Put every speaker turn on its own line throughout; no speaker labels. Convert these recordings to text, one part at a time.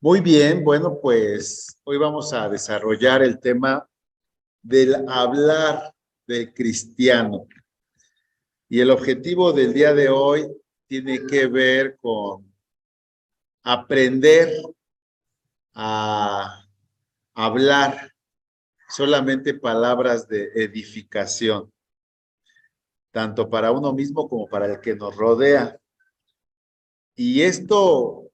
Muy bien, bueno, pues hoy vamos a desarrollar el tema del hablar del cristiano. Y el objetivo del día de hoy tiene que ver con aprender a hablar solamente palabras de edificación, tanto para uno mismo como para el que nos rodea. Y esto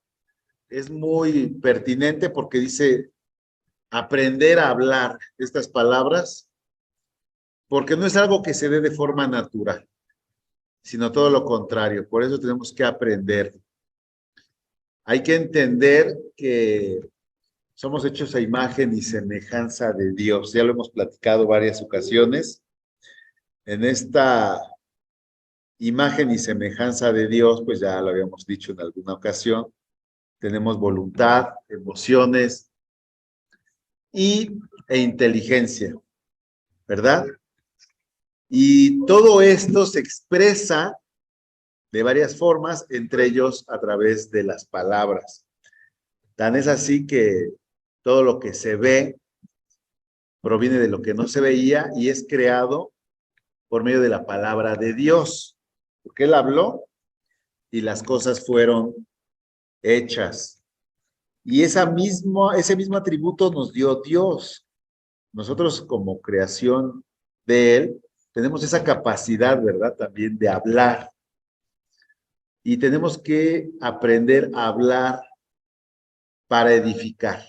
es muy pertinente porque dice aprender a hablar estas palabras, porque no es algo que se dé de forma natural, sino todo lo contrario. Por eso tenemos que aprender. Hay que entender que somos hechos a imagen y semejanza de Dios. Ya lo hemos platicado varias ocasiones. En esta imagen y semejanza de Dios, pues ya lo habíamos dicho en alguna ocasión, tenemos voluntad, emociones e inteligencia, ¿verdad? Y todo esto se expresa de varias formas, entre ellos a través de las palabras. Tan es así que todo lo que se ve proviene de lo que no se veía y es creado por medio de la palabra de Dios, porque Él habló y las cosas fueron hechas. Y ese mismo atributo nos dio Dios. Nosotros como creación de Él tenemos esa capacidad, ¿verdad? También de hablar. Y tenemos que aprender a hablar para edificar.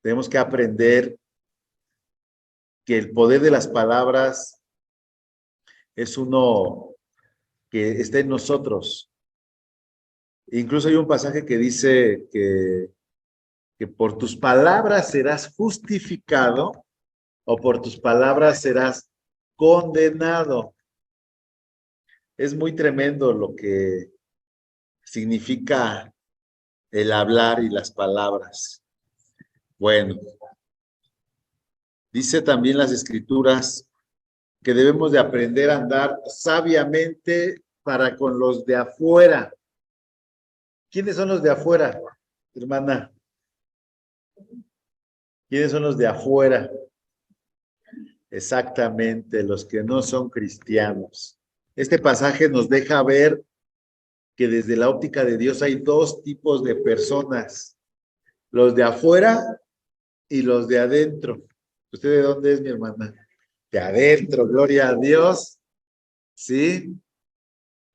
Tenemos que aprender que el poder de las palabras es uno que está en nosotros. Incluso hay un pasaje que dice que por tus palabras serás justificado o por tus palabras serás condenado. Es muy tremendo lo que significa el hablar y las palabras. Bueno, dice también las escrituras que debemos de aprender a andar sabiamente para con los de afuera. ¿Quiénes son los de afuera, hermana? ¿Quiénes son los de afuera? Exactamente, los que no son cristianos. Este pasaje nos deja ver que desde la óptica de Dios hay dos tipos de personas, los de afuera y los de adentro. ¿Usted de dónde es, mi hermana? De adentro, gloria a Dios. Sí,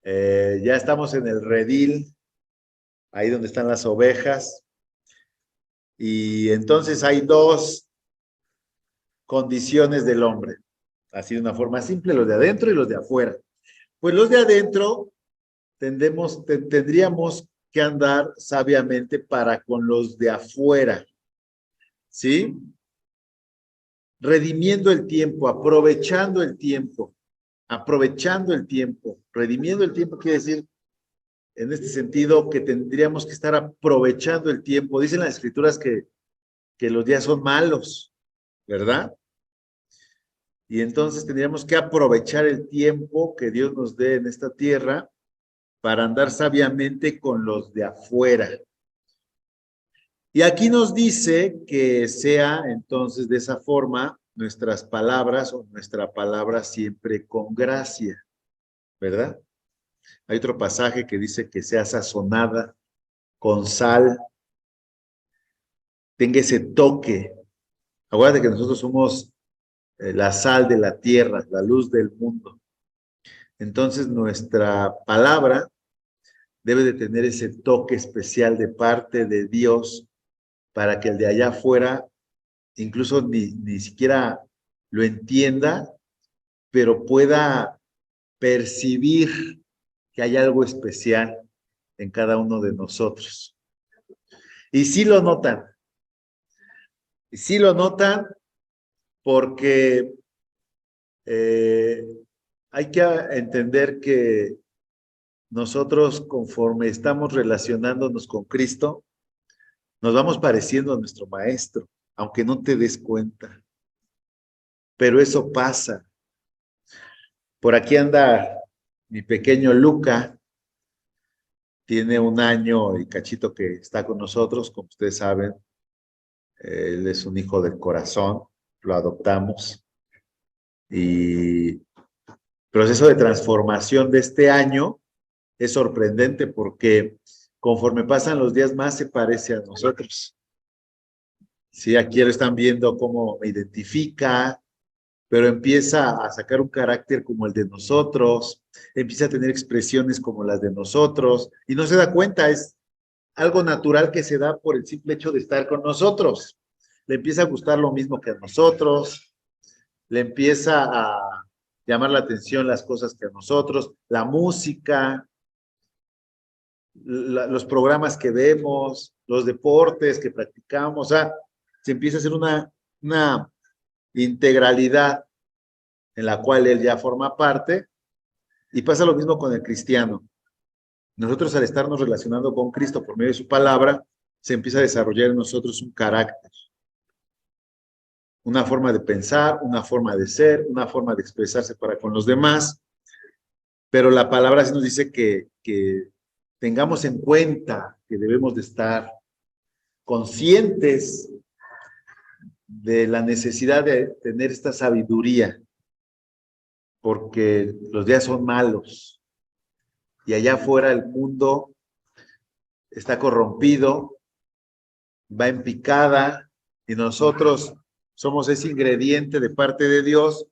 ya estamos en el redil, ahí donde están las ovejas. Y entonces hay dos condiciones del hombre, así de una forma simple, los de adentro y los de afuera. Pues los de adentro tendríamos que andar sabiamente para con los de afuera, ¿sí? Redimiendo el tiempo, aprovechando el tiempo. Redimiendo el tiempo quiere decir, en este sentido, que tendríamos que estar aprovechando el tiempo. Dicen las escrituras que los días son malos, ¿verdad? Y entonces tendríamos que aprovechar el tiempo que Dios nos dé en esta tierra para andar sabiamente con los de afuera. Y aquí nos dice que sea entonces de esa forma nuestras palabras o nuestra palabra siempre con gracia, ¿verdad? Hay otro pasaje que dice que sea sazonada con sal, tenga ese toque. Acuérdate que nosotros somos la sal de la tierra, la luz del mundo. Entonces nuestra palabra debe de tener ese toque especial de parte de Dios para que el de allá afuera incluso ni siquiera lo entienda, pero pueda percibir que hay algo especial en cada uno de nosotros. Y sí lo notan porque eh, hay que entender que nosotros, conforme estamos relacionándonos con Cristo, nos vamos pareciendo a nuestro Maestro, aunque no te des cuenta. Pero eso pasa. Por aquí anda mi pequeño Luca, tiene un año y cachito que está con nosotros, como ustedes saben. Él es un hijo del corazón, lo adoptamos. Y el proceso de transformación de este año es sorprendente porque conforme pasan los días más se parece a nosotros. Sí, aquí lo están viendo cómo me identifica, pero empieza a sacar un carácter como el de nosotros, empieza a tener expresiones como las de nosotros, y no se da cuenta, es algo natural que se da por el simple hecho de estar con nosotros. Le empieza a gustar lo mismo que a nosotros, le empieza a llamar la atención las cosas que a nosotros, la música, los programas que vemos, los deportes que practicamos, o sea, se empieza a hacer una integralidad en la cual él ya forma parte, y pasa lo mismo con el cristiano. Nosotros, al estarnos relacionando con Cristo por medio de su palabra, se empieza a desarrollar en nosotros un carácter, una forma de pensar, una forma de ser, una forma de expresarse para con los demás, pero la palabra sí nos dice que tengamos en cuenta que debemos de estar conscientes de la necesidad de tener esta sabiduría, porque los días son malos y allá afuera el mundo está corrompido, va en picada, y nosotros somos ese ingrediente de parte de Dios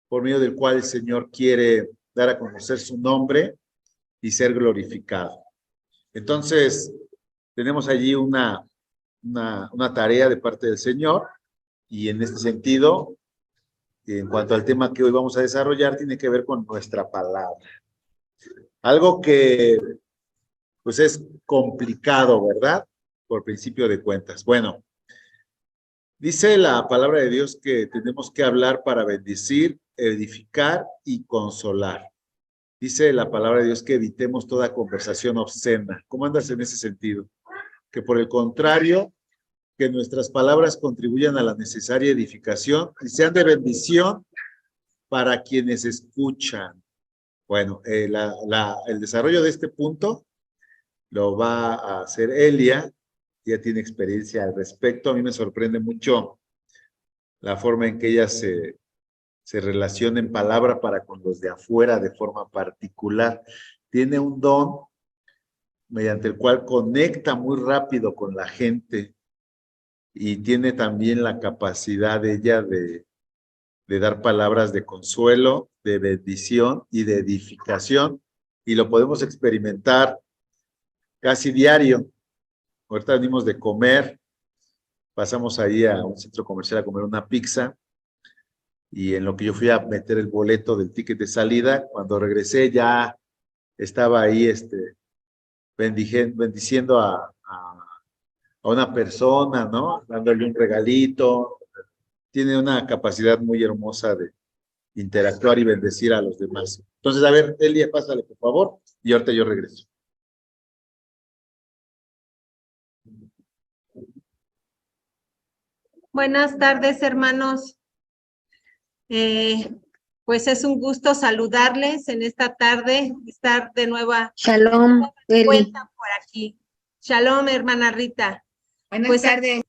por medio del cual el Señor quiere dar a conocer su nombre y ser glorificado. Entonces, tenemos allí una tarea de parte del Señor, y en este sentido, en cuanto al tema que hoy vamos a desarrollar, tiene que ver con nuestra palabra. Algo que pues es complicado, ¿verdad? Por principio de cuentas. Bueno, dice la palabra de Dios que tenemos que hablar para bendecir, edificar y consolar. Dice la palabra de Dios que evitemos toda conversación obscena. ¿Cómo andas en ese sentido? Que por el contrario, que nuestras palabras contribuyan a la necesaria edificación y sean de bendición para quienes escuchan. Bueno, el desarrollo de este punto lo va a hacer Elia, ya tiene experiencia al respecto. A mí me sorprende mucho la forma en que ella se relaciona en palabra para con los de afuera de forma particular. Tiene un don mediante el cual conecta muy rápido con la gente, y tiene también la capacidad de ella de dar palabras de consuelo, de bendición y de edificación, y lo podemos experimentar casi diario. Ahorita venimos de comer, pasamos ahí a un centro comercial a comer una pizza, y en lo que yo fui a meter el boleto del ticket de salida, cuando regresé ya estaba ahí bendiciendo a una persona, ¿no? Dándole un regalito. Tiene una capacidad muy hermosa de interactuar y bendecir a los demás. Entonces, a ver, Elia, pásale, por favor, y ahorita yo regreso.
Buenas tardes, hermanos. Pues es un gusto saludarles en esta tarde, estar de nuevo
Shalom, Eli.
por aquí. Shalom, hermana Rita.
Buenas tardes.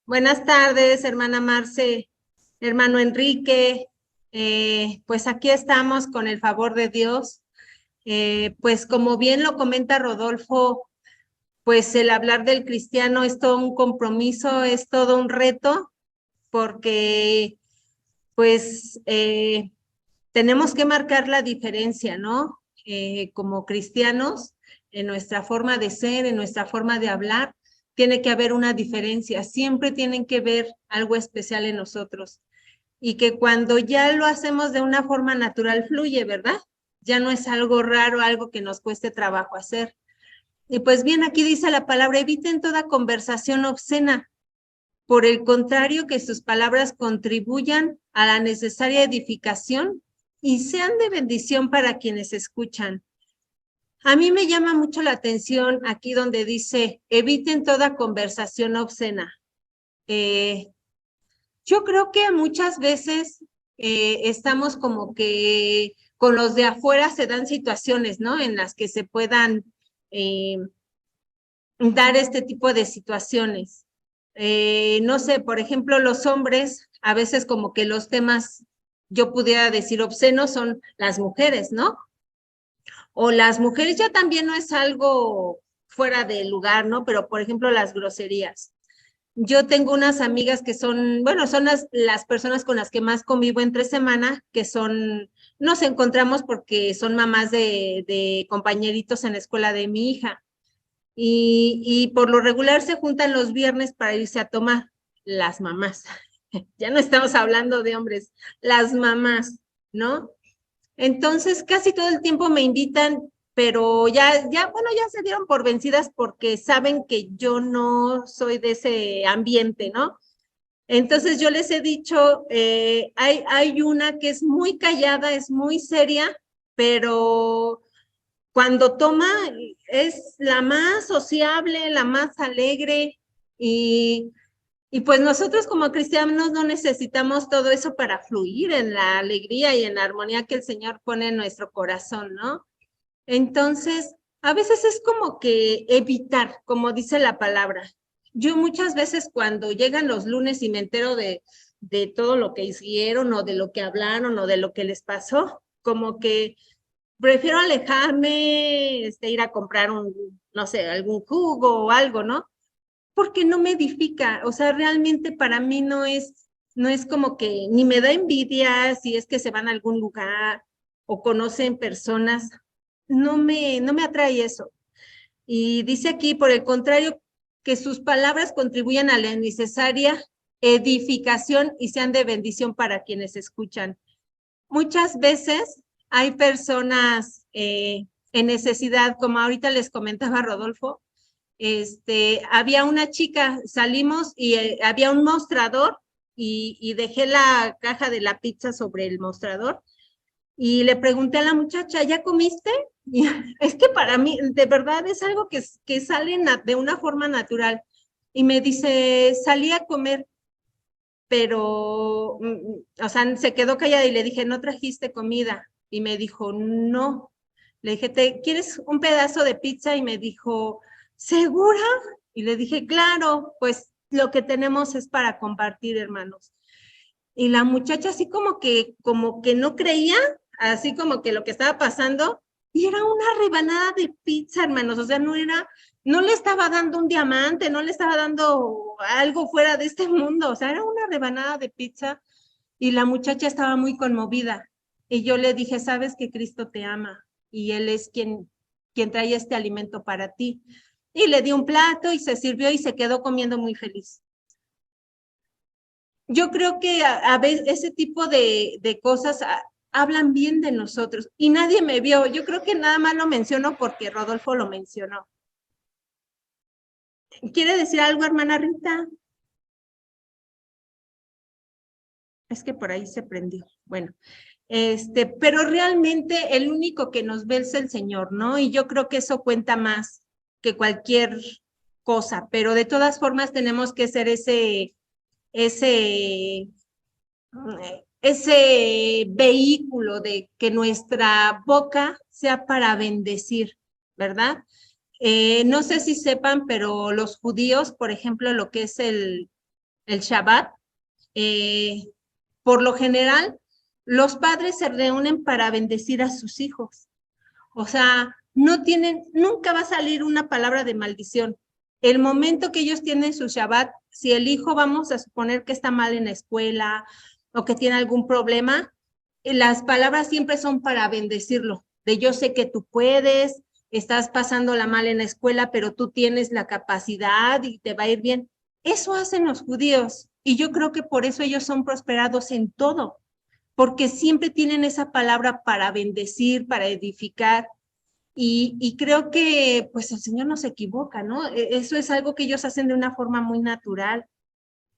Buenas tardes, hermana Marce, hermano Enrique. Pues aquí estamos con el favor de Dios. Pues como bien lo comenta Rodolfo, pues el hablar del cristiano es todo un compromiso, es todo un reto, porque pues tenemos que marcar la diferencia, ¿no? Como cristianos, en nuestra forma de ser, en nuestra forma de hablar, tiene que haber una diferencia, siempre tienen que ver algo especial en nosotros, y que cuando ya lo hacemos de una forma natural fluye, ¿verdad? Ya no es algo raro, algo que nos cueste trabajo hacer. Y pues bien, aquí dice la palabra, eviten toda conversación obscena. Por el contrario, que sus palabras contribuyan a la necesaria edificación y sean de bendición para quienes escuchan. A mí me llama mucho la atención aquí donde dice, eviten toda conversación obscena. Yo creo que muchas veces estamos como que con los de afuera se dan situaciones, ¿no? En las que se puedan dar este tipo de situaciones. No sé, por ejemplo, los hombres, a veces como que los temas, yo pudiera decir obscenos, son las mujeres, ¿no? O las mujeres ya también no es algo fuera de lugar, ¿no? Pero, por ejemplo, las groserías. Yo tengo unas amigas que son, bueno, son las personas con las que más convivo entre semana, que son, nos encontramos porque son mamás de compañeritos en la escuela de mi hija. Y por lo regular se juntan los viernes para irse a tomar, las mamás. Ya no estamos hablando de hombres, las mamás, ¿no? Entonces, casi todo el tiempo me invitan, pero bueno, ya se dieron por vencidas porque saben que yo no soy de ese ambiente, ¿no? Entonces yo les he dicho, hay una que es muy callada, es muy seria, pero cuando toma es la más sociable, la más alegre y pues nosotros como cristianos no necesitamos todo eso para fluir en la alegría y en la armonía que el Señor pone en nuestro corazón, ¿no? Entonces, a veces es como que evitar, como dice la palabra. Yo muchas veces cuando llegan los lunes y me entero de todo lo que hicieron o de lo que hablaron o de lo que les pasó, como que prefiero alejarme, ir a comprar no sé, algún jugo o algo, ¿no? Porque no me edifica, o sea, realmente para mí no es como que ni me da envidia si es que se van a algún lugar o conocen personas, no me atrae eso. Y dice aquí, por el contrario, que sus palabras contribuyan a la necesaria edificación y sean de bendición para quienes escuchan. Muchas veces hay personas en necesidad, como ahorita les comentaba Rodolfo, había una chica, salimos y había un mostrador y dejé la caja de la pizza sobre el mostrador y le pregunté a la muchacha, ¿ya comiste? Y es que para mí, de verdad, es algo que sale de una forma natural. Y me dice, salí a comer, pero, o sea, se quedó callada y le dije, ¿no trajiste comida? Y me dijo, no. Le dije, ¿quieres un pedazo de pizza? Y me dijo, ¿segura? Y le dije, claro, pues lo que tenemos es para compartir, hermanos. Y la muchacha así como que no creía, así como que lo que estaba pasando, y era una rebanada de pizza, hermanos, o sea, no le estaba dando un diamante, no le estaba dando algo fuera de este mundo, o sea, era una rebanada de pizza, y la muchacha estaba muy conmovida, y yo le dije, sabes que Cristo te ama, y Él es quien trae este alimento para ti, y le di un plato, y se sirvió, y se quedó comiendo muy feliz. Yo creo que a veces ese tipo de cosas hablan bien de nosotros y nadie me vio. Yo creo que nada más lo menciono porque Rodolfo lo mencionó. ¿Quiere decir algo, hermana Rita? Es que por ahí se prendió. Bueno, pero realmente el único que nos ve es el Señor, ¿no? Y yo creo que eso cuenta más que cualquier cosa, pero de todas formas tenemos que ser ese vehículo de que nuestra boca sea para bendecir, ¿verdad? No sé si sepan, pero los judíos, por ejemplo, lo que es el Shabbat, eh, por lo general, los padres se reúnen para bendecir a sus hijos. O sea, nunca va a salir una palabra de maldición. El momento que ellos tienen su Shabbat, si el hijo, vamos a suponer que está mal en la escuela o que tiene algún problema, las palabras siempre son para bendecirlo. De yo sé que tú puedes, estás pasándola mal en la escuela, pero tú tienes la capacidad y te va a ir bien. Eso hacen los judíos y yo creo que por eso ellos son prosperados en todo, porque siempre tienen esa palabra para bendecir, para edificar. Y creo que pues el Señor no se equivoca, ¿no? Eso es algo que ellos hacen de una forma muy natural.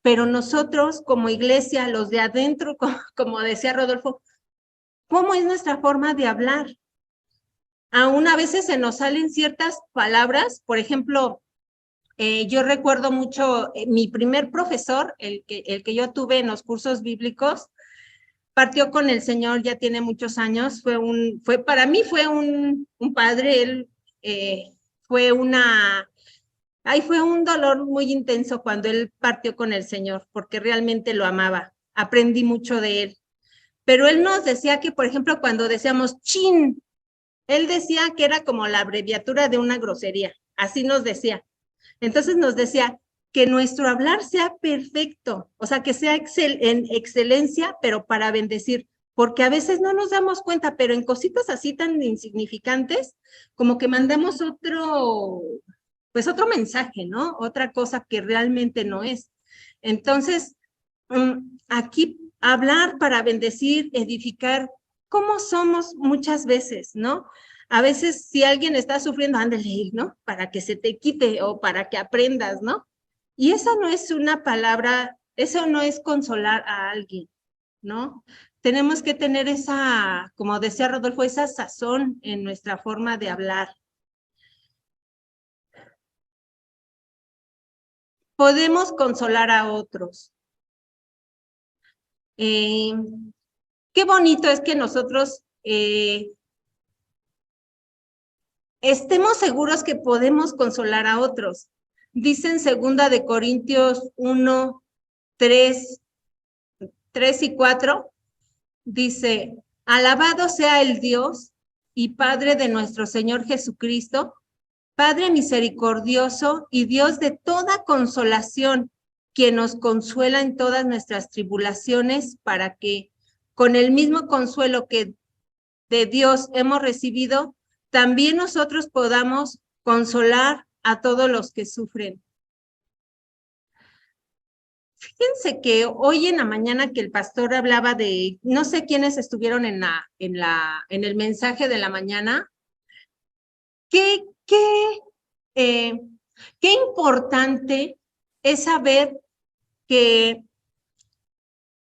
Pero nosotros como iglesia, los de adentro, como decía Rodolfo, ¿cómo es nuestra forma de hablar? Aún a veces se nos salen ciertas palabras, por ejemplo, yo recuerdo mucho mi primer profesor, el que yo tuve en los cursos bíblicos, partió con el Señor, ya tiene muchos años, para mí fue un padre, él fue fue un dolor muy intenso cuando él partió con el Señor, porque realmente lo amaba. Aprendí mucho de él. Pero él nos decía que, por ejemplo, cuando decíamos chin, él decía que era como la abreviatura de una grosería. Así nos decía. Entonces nos decía que nuestro hablar sea perfecto, o sea, que sea en excelencia, pero para bendecir, porque a veces no nos damos cuenta, pero en cositas así tan insignificantes, como que mandamos pues otro mensaje, ¿no? Otra cosa que realmente no es. Entonces, aquí hablar para bendecir, edificar, ¿cómo somos muchas veces, no? A veces si alguien está sufriendo, ándale, ¿no? Para que se te quite o para que aprendas, ¿no? Y esa no es una palabra, eso no es consolar a alguien, ¿no? Tenemos que tener esa, como decía Rodolfo, esa sazón en nuestra forma de hablar. Podemos consolar a otros. Qué bonito es que nosotros estemos seguros que podemos consolar a otros. Dice en 2 de Corintios 1, 3 y 4, dice, alabado sea el Dios y Padre de nuestro Señor Jesucristo, Padre misericordioso y Dios de toda consolación, quien nos consuela en todas nuestras tribulaciones, para que con el mismo consuelo que de Dios hemos recibido, también nosotros podamos consolar a todos los que sufren. Fíjense que hoy en la mañana que el pastor hablaba de, no sé quiénes estuvieron en el mensaje de la mañana, qué importante es saber que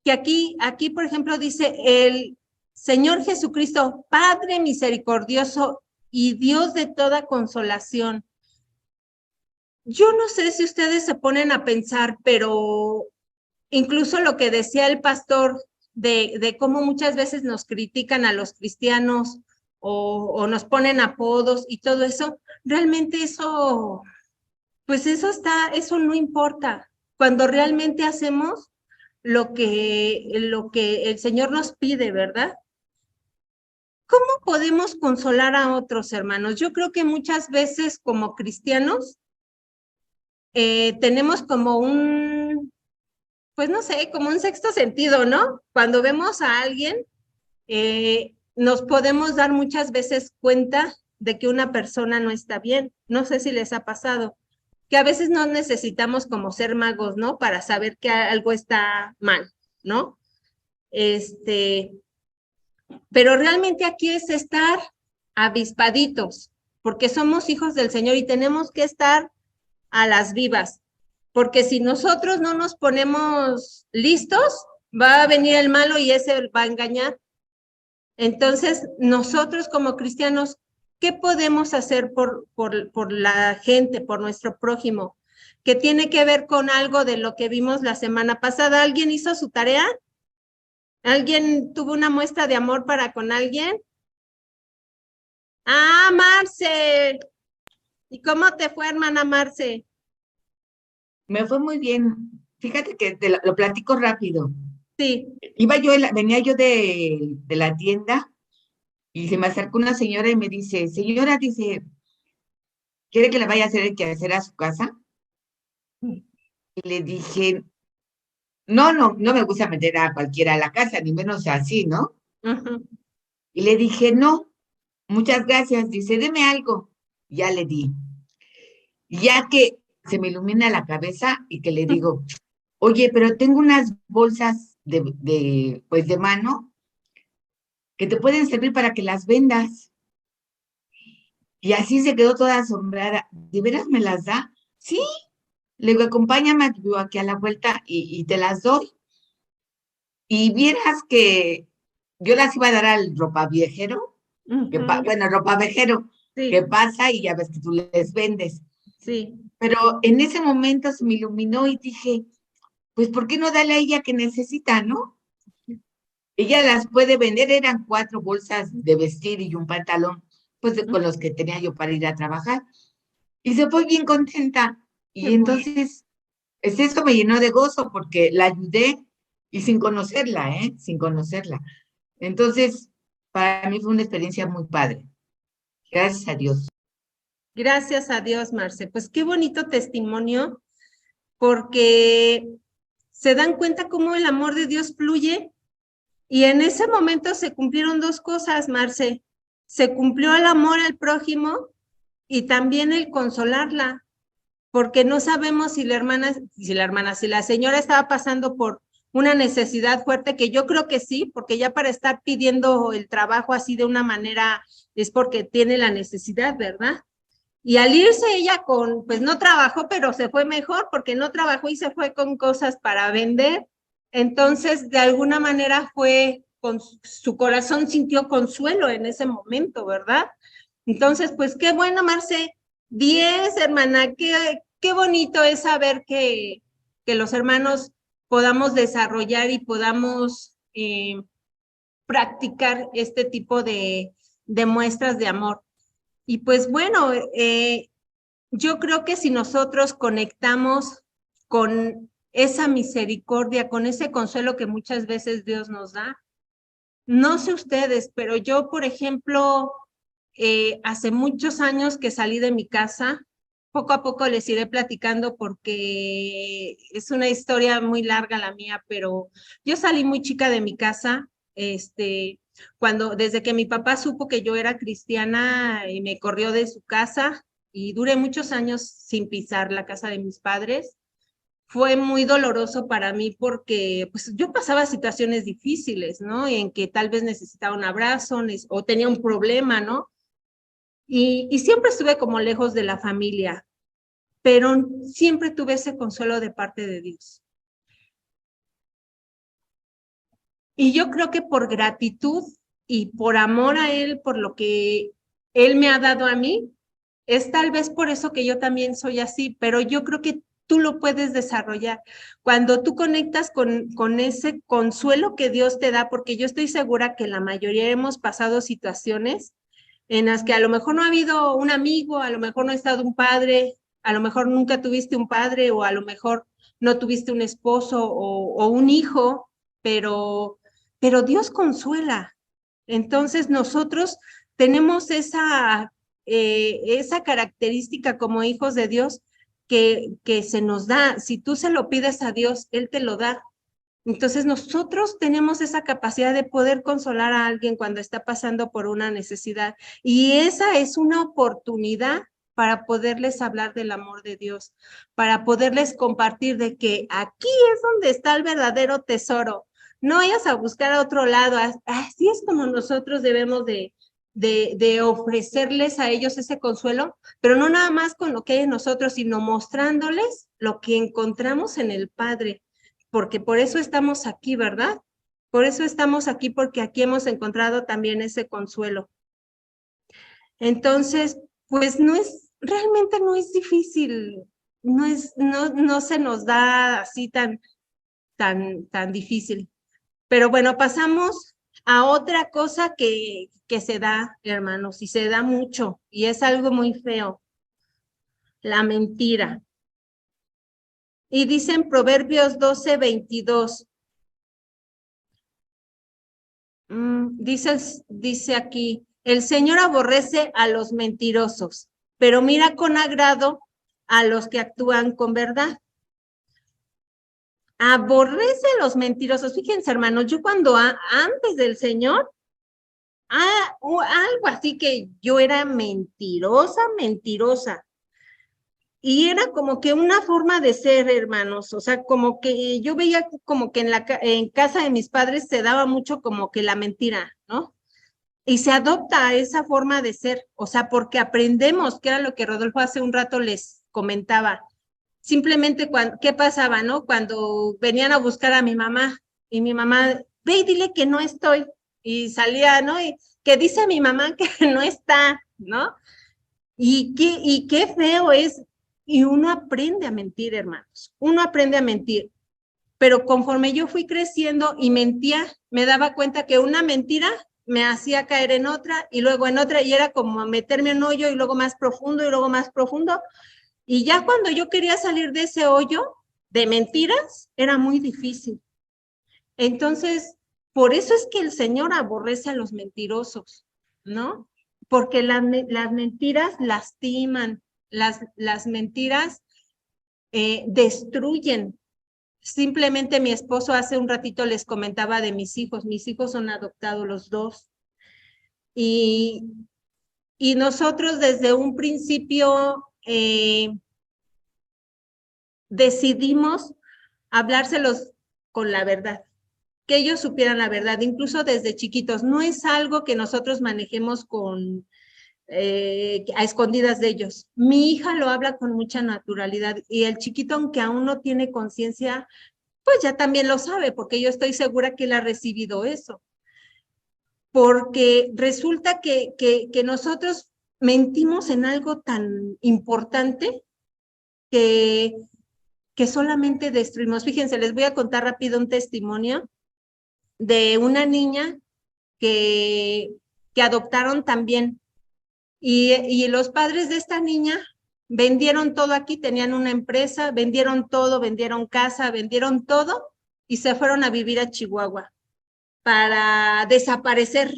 aquí, por ejemplo, dice el Señor Jesucristo, Padre misericordioso y Dios de toda consolación. Yo no sé si ustedes se ponen a pensar, pero incluso lo que decía el pastor de cómo muchas veces nos critican a los cristianos o nos ponen apodos y todo eso, realmente eso, pues eso no importa. Cuando realmente hacemos lo que el Señor nos pide, ¿verdad? ¿Cómo podemos consolar a otros hermanos? Yo creo que muchas veces como cristianos tenemos como pues no sé, como un sexto sentido, ¿no? Cuando vemos a alguien, nos podemos dar muchas veces cuenta de que una persona no está bien. No sé si les ha pasado, que a veces no necesitamos como ser magos, ¿no? Para saber que algo está mal, ¿no? Pero realmente aquí es estar avispaditos, porque somos hijos del Señor y tenemos que estar a las vivas, porque si nosotros no nos ponemos listos, va a venir el malo y ese va a engañar. Entonces, nosotros como cristianos, ¿qué podemos hacer por la gente, por nuestro prójimo? Que tiene que ver con algo de lo que vimos la semana pasada. ¿Alguien hizo su tarea? ¿Alguien tuvo una muestra de amor para con alguien? Ah, Marce. ¿Y cómo te fue, hermana Marce?
Me fue muy bien. Fíjate que lo platico rápido.
Sí.
Venía yo de la tienda y se me acercó una señora y me dice, señora, dice, ¿quiere que le vaya a hacer el quehacer a su casa? Y le dije, no me gusta meter a cualquiera a la casa, ni menos así, ¿no?
Uh-huh.
Y le dije, no, muchas gracias. Dice, deme algo. Ya le di. Ya que se me ilumina la cabeza y que le digo, oye, pero tengo unas bolsas pues de mano que te pueden servir para que las vendas. Y así se quedó toda asombrada. ¿De veras me las da? Sí. Le digo, acompáñame aquí a la vuelta y te las doy. Y vieras que yo las iba a dar al ropaviejero, bueno, ropavejero,
sí,
que pasa y ya ves que tú les vendes.
Sí.
Pero en ese momento se me iluminó y dije, pues, ¿por qué no darle a ella que necesita, no? Ella las puede vender, eran 4 bolsas de vestir y un pantalón, pues con los que tenía yo para ir a trabajar. y se fue bien contenta.
Qué
Y
bueno.
entonces, eso me llenó de gozo porque la ayudé y sin conocerla, ¿eh? Sin conocerla. Entonces, para mí fue una experiencia muy padre. Gracias a Dios.
Gracias a Dios, Marce. Pues qué bonito testimonio, porque se dan cuenta cómo el amor de Dios fluye y en ese momento se cumplieron dos cosas, Marce. Se cumplió el amor al prójimo y también el consolarla, porque no sabemos si la señora estaba pasando por una necesidad fuerte, que yo creo que sí, porque ya para estar pidiendo el trabajo así de una manera es porque tiene la necesidad, ¿verdad? Y al irse ella pues no trabajó, pero se fue mejor porque no trabajó y se fue con cosas para vender. Entonces, de alguna manera con su corazón sintió consuelo en ese momento, ¿verdad? Entonces, pues qué bueno, Marce. 10, hermana, qué bonito es saber que los hermanos podamos desarrollar y podamos practicar este tipo de muestras de amor. Y pues bueno, yo creo que si nosotros conectamos con esa misericordia, con ese consuelo que muchas veces Dios nos da, no sé ustedes, pero yo, por ejemplo, hace muchos años que salí de mi casa, poco a poco les iré platicando porque es una historia muy larga la mía, pero yo salí muy chica de mi casa, desde que mi papá supo que yo era cristiana y me corrió de su casa y duré muchos años sin pisar la casa de mis padres. Fue muy doloroso para mí porque pues yo pasaba situaciones difíciles, ¿no? En que tal vez necesitaba un abrazo o tenía un problema, ¿no? Y siempre estuve como lejos de la familia, pero siempre tuve ese consuelo de parte de Dios. Y yo creo que por gratitud y por amor a Él, por lo que Él me ha dado a mí, es tal vez por eso que yo también soy así, pero yo creo que tú lo puedes desarrollar. Cuando tú conectas con ese consuelo que Dios te da, porque yo estoy segura que la mayoría hemos pasado situaciones en las que a lo mejor no ha habido un amigo, a lo mejor no ha estado un padre, a lo mejor nunca tuviste un padre o a lo mejor no tuviste un esposo o un hijo, pero Dios consuela. Entonces nosotros tenemos esa característica como hijos de Dios que se nos da. Si tú se lo pides a Dios, Él te lo da. Entonces nosotros tenemos esa capacidad de poder consolar a alguien cuando está pasando por una necesidad y esa es una oportunidad para poderles hablar del amor de Dios, para poderles compartir de que aquí es donde está el verdadero tesoro. No vayas a buscar a otro lado. Así es como nosotros debemos de ofrecerles a ellos ese consuelo, pero no nada más con lo que hay en nosotros, sino mostrándoles lo que encontramos en el Padre, porque por eso estamos aquí, ¿verdad? Por eso estamos aquí, porque aquí hemos encontrado también ese consuelo. Entonces, pues realmente no es difícil, no se nos da así tan difícil. Pero bueno, pasamos a otra cosa que se da, hermanos, y se da mucho, y es algo muy feo, la mentira. Y dice en Proverbios 12:22, dice aquí, el Señor aborrece a los mentirosos, pero mira con agrado a los que actúan con verdad. Aborrece a los mentirosos. Fíjense, hermanos, yo cuando antes del Señor, algo así que yo era mentirosa. Y era como que una forma de ser, hermanos, o sea, como que yo veía como que en casa de mis padres se daba mucho como que la mentira, ¿no? Y se adopta a esa forma de ser, o sea, porque aprendemos, que era lo que Rodolfo hace un rato les comentaba, simplemente ¿qué pasaba, no? Cuando venían a buscar a mi mamá, y mi mamá, ve y dile que no estoy, y salía, ¿no? Y que dice mi mamá que no está, ¿no? Y qué feo es, y uno aprende a mentir, hermanos, uno aprende a mentir, pero conforme yo fui creciendo y mentía, me daba cuenta que una mentira me hacía caer en otra y luego en otra, y era como meterme en un hoyo y luego más profundo y luego más profundo. Y ya cuando yo quería salir de ese hoyo de mentiras, era muy difícil. Entonces, por eso es que el Señor aborrece a los mentirosos, ¿no? Porque las mentiras lastiman, las mentiras destruyen. Simplemente mi esposo hace un ratito les comentaba de mis hijos son adoptados los dos. Y nosotros desde un principio decidimos hablárselos con la verdad, que ellos supieran la verdad, incluso desde chiquitos. No es algo que nosotros manejemos a escondidas de ellos. Mi hija lo habla con mucha naturalidad y el chiquito, aunque aún no tiene conciencia, pues ya también lo sabe, porque yo estoy segura que él ha recibido eso. Porque resulta que nosotros mentimos en algo tan importante que solamente destruimos. Fíjense, les voy a contar rápido un testimonio de una niña que adoptaron también. Y los padres de esta niña vendieron todo aquí, tenían una empresa, vendieron todo, vendieron casa, vendieron todo y se fueron a vivir a Chihuahua para desaparecer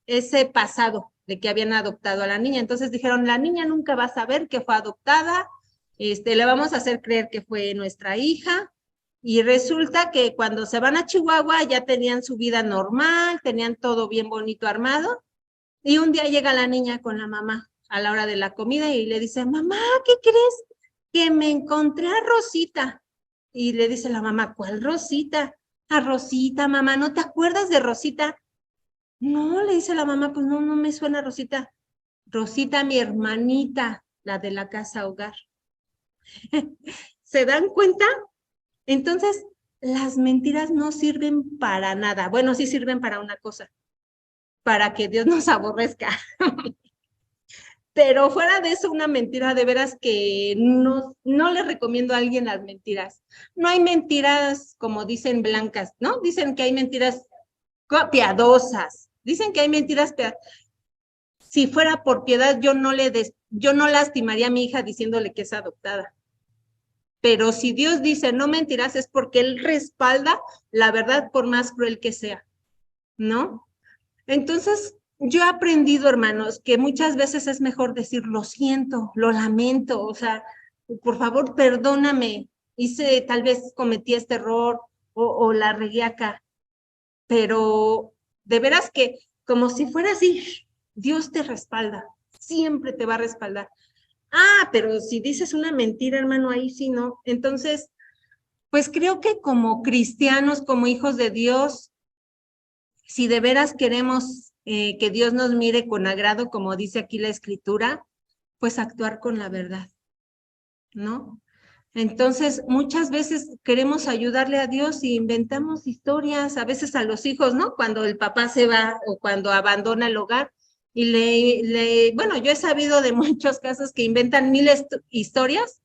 ese pasado de que habían adoptado a la niña. Entonces dijeron, la niña nunca va a saber que fue adoptada, le vamos a hacer creer que fue nuestra hija. Y resulta que cuando se van a Chihuahua ya tenían su vida normal, tenían todo bien bonito armado. Y un día llega la niña con la mamá a la hora de la comida y le dice, mamá, ¿qué crees? Que me encontré a Rosita. Y le dice la mamá, ¿cuál Rosita? A Rosita, mamá, ¿no te acuerdas de Rosita? No, le dice la mamá, pues no me suena Rosita. Rosita, mi hermanita, la de la casa hogar. ¿Se dan cuenta? Entonces, las mentiras no sirven para nada. Bueno, sí sirven para una cosa, para que Dios nos aborrezca. Pero fuera de eso, una mentira de veras que no le recomiendo a alguien las mentiras. No hay mentiras, como dicen, blancas, ¿no? Dicen que hay mentiras piadosas. Dicen que hay mentiras piadosas. Si fuera por piedad, yo no lastimaría a mi hija diciéndole que es adoptada. Pero si Dios dice no mentirás, es porque Él respalda la verdad por más cruel que sea, ¿no? Entonces, yo he aprendido, hermanos, que muchas veces es mejor decir lo siento, lo lamento, o sea, por favor, perdóname, tal vez cometí este error o la regué acá, pero de veras que como si fuera así, Dios te respalda, siempre te va a respaldar. Ah, pero si dices una mentira, hermano, ahí sí no. Entonces, pues creo que como cristianos, como hijos de Dios, si de veras queremos que Dios nos mire con agrado, como dice aquí la Escritura, pues actuar con la verdad, ¿no? Entonces, muchas veces queremos ayudarle a Dios y inventamos historias, a veces a los hijos, ¿no? Cuando el papá se va o cuando abandona el hogar. Y bueno, yo he sabido de muchos casos que inventan miles de historias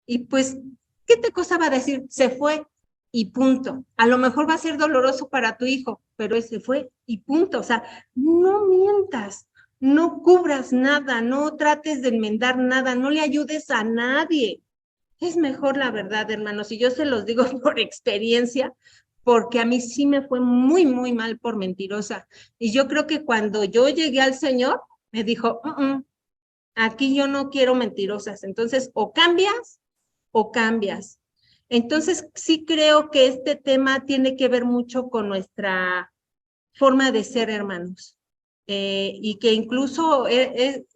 y pues, ¿qué te costaba decir? Se fue y punto. A lo mejor va a ser doloroso para tu hijo, pero ese fue y punto. O sea, no mientas, no cubras nada, no trates de enmendar nada, no le ayudes a nadie. Es mejor la verdad, hermanos, y yo se los digo por experiencia, porque a mí sí me fue muy, muy mal por mentirosa. Y yo creo que cuando yo llegué al Señor, me dijo, aquí yo no quiero mentirosas. Entonces, o cambias o cambias. Entonces, sí creo que este tema tiene que ver mucho con nuestra forma de ser, hermanos. Y que incluso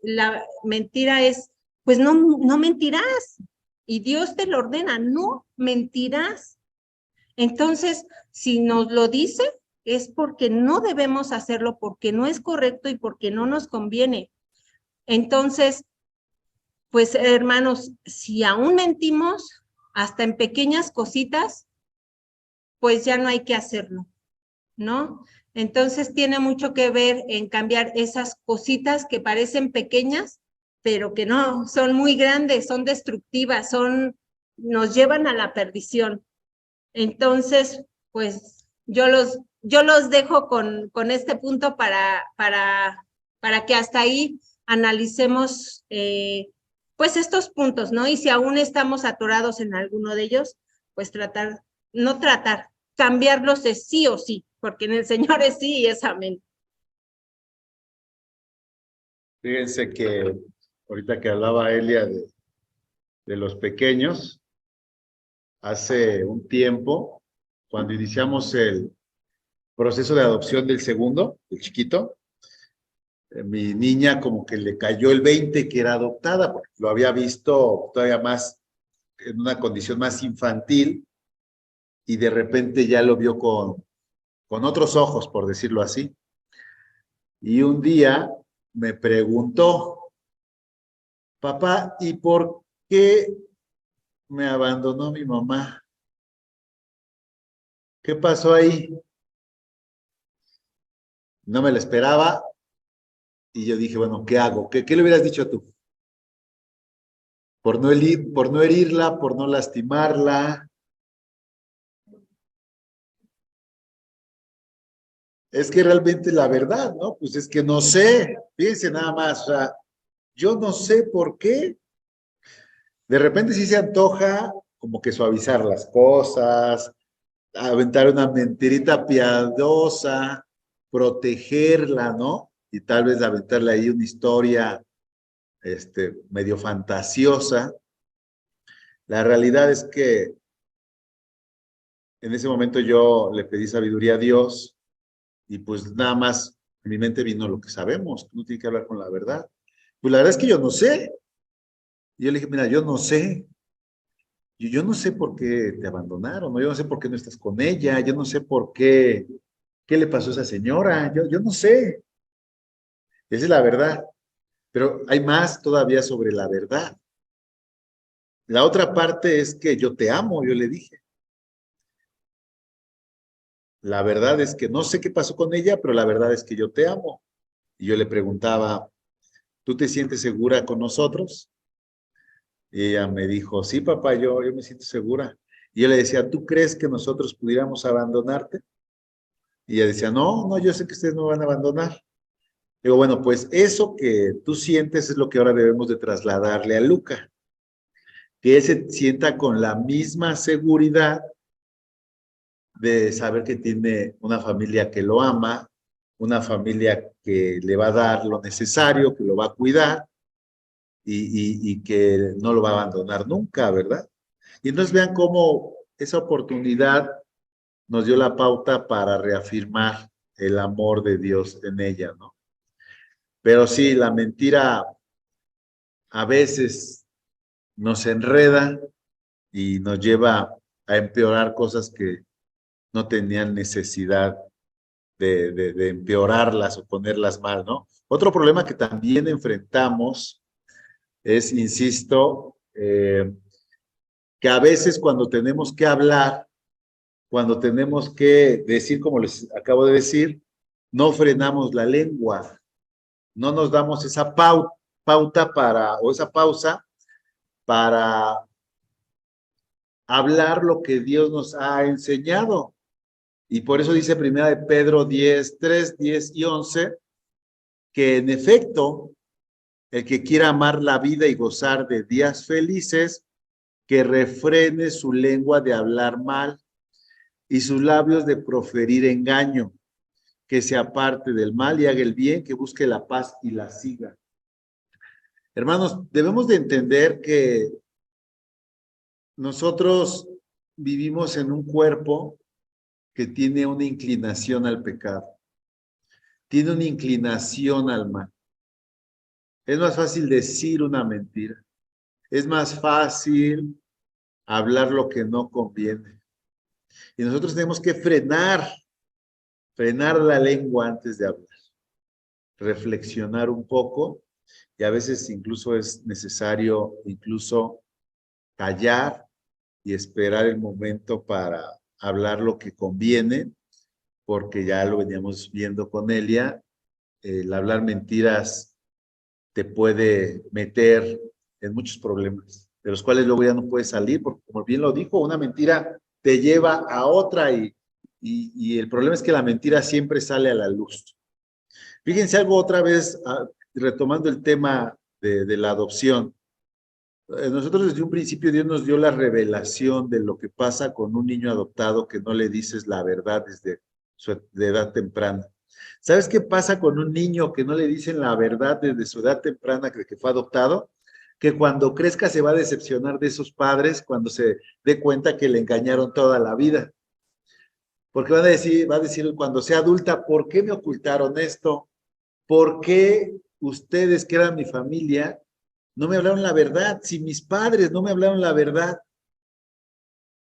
la mentira es, pues no mentirás. Y Dios te lo ordena, no mentirás. Entonces, si nos lo dice, es porque no debemos hacerlo, porque no es correcto y porque no nos conviene. Entonces, pues hermanos, si aún mentimos, hasta en pequeñas cositas, pues ya no hay que hacerlo, ¿no? Entonces tiene mucho que ver en cambiar esas cositas que parecen pequeñas, pero que no, son muy grandes, son destructivas, nos llevan a la perdición. Entonces, pues yo yo los dejo con este punto para que hasta ahí analicemos pues estos puntos, ¿no? Y si aún estamos atorados en alguno de ellos, pues cambiarlos es sí o sí, porque en el Señor es sí y es amén.
Fíjense que ahorita que hablaba Elia de los pequeños, hace un tiempo, cuando iniciamos el proceso de adopción del segundo, el chiquito, mi niña como que le cayó el 20 que era adoptada, porque lo había visto todavía más, en una condición más infantil, y de repente ya lo vio con otros ojos, por decirlo así. Y un día me preguntó, papá, ¿y por qué me abandonó mi mamá? ¿Qué pasó ahí? No me lo esperaba y yo dije, bueno, ¿qué hago? ¿Qué le hubieras dicho tú? Por no herirla, por no lastimarla. Es que realmente la verdad, ¿no? Pues es que no sé, fíjense nada más, o sea, yo no sé por qué. De repente sí se antoja como que suavizar las cosas, aventar una mentirita piadosa, protegerla, ¿no? Y tal vez aventarle ahí una historia, medio fantasiosa. La realidad es que en ese momento yo le pedí sabiduría a Dios y pues nada más en mi mente vino lo que sabemos, que uno tiene que hablar con la verdad. Pues la verdad es que yo no sé. Y yo le dije, mira, yo no sé. Yo no sé por qué te abandonaron, ¿no? Yo no sé por qué no estás con ella, yo no sé por qué le pasó a esa señora, yo no sé. Esa es la verdad. Pero hay más todavía sobre la verdad. La otra parte es que yo te amo, yo le dije. La verdad es que no sé qué pasó con ella, pero la verdad es que yo te amo. Y yo le preguntaba, ¿tú te sientes segura con nosotros? Y ella me dijo, sí, papá, yo me siento segura. Y yo le decía, ¿tú crees que nosotros pudiéramos abandonarte? Y ella decía, no, yo sé que ustedes no van a abandonar. Digo, bueno, pues eso que tú sientes es lo que ahora debemos de trasladarle a Luca, que él se sienta con la misma seguridad de saber que tiene una familia que lo ama, una familia que le va a dar lo necesario, que lo va a cuidar y que no lo va a abandonar nunca, ¿verdad? Y entonces vean cómo esa oportunidad nos dio la pauta para reafirmar el amor de Dios en ella, ¿no? Pero sí, la mentira a veces nos enreda y nos lleva a empeorar cosas que no tenían necesidad de empeorarlas o ponerlas mal, ¿no? Otro problema que también enfrentamos es, insisto, que a veces cuando tenemos que hablar, cuando tenemos que decir, como les acabo de decir, no frenamos la lengua, no nos damos esa pauta o esa pausa para hablar lo que Dios nos ha enseñado. Y por eso dice primera de Pedro 10, 3, 10 y 11, que en efecto, el que quiera amar la vida y gozar de días felices, que refrene su lengua de hablar mal y sus labios de proferir engaño, que se aparte del mal y haga el bien, que busque la paz y la siga. Hermanos, debemos de entender que nosotros vivimos en un cuerpo que tiene una inclinación al pecado, tiene una inclinación al mal. Es más fácil decir una mentira, es más fácil hablar lo que no conviene. Y nosotros tenemos que frenar la lengua antes de hablar, reflexionar un poco y a veces incluso es necesario incluso callar y esperar el momento para hablar lo que conviene, porque ya lo veníamos viendo con Elia, el hablar mentiras te puede meter en muchos problemas, de los cuales luego ya no puedes salir, porque como bien lo dijo, una mentira te lleva a otra y y el problema es que la mentira siempre sale a la luz. Fíjense algo otra vez, retomando el tema de la adopción. Nosotros desde un principio Dios nos dio la revelación de lo que pasa con un niño adoptado que no le dices la verdad desde de edad temprana. ¿Sabes qué pasa con un niño que no le dicen la verdad desde su edad temprana que fue adoptado? Que cuando crezca se va a decepcionar de sus padres cuando se dé cuenta que le engañaron toda la vida. Porque va a decir cuando sea adulta, ¿por qué me ocultaron esto? ¿Por qué ustedes, que eran mi familia, no me hablaron la verdad? Si mis padres no me hablaron la verdad,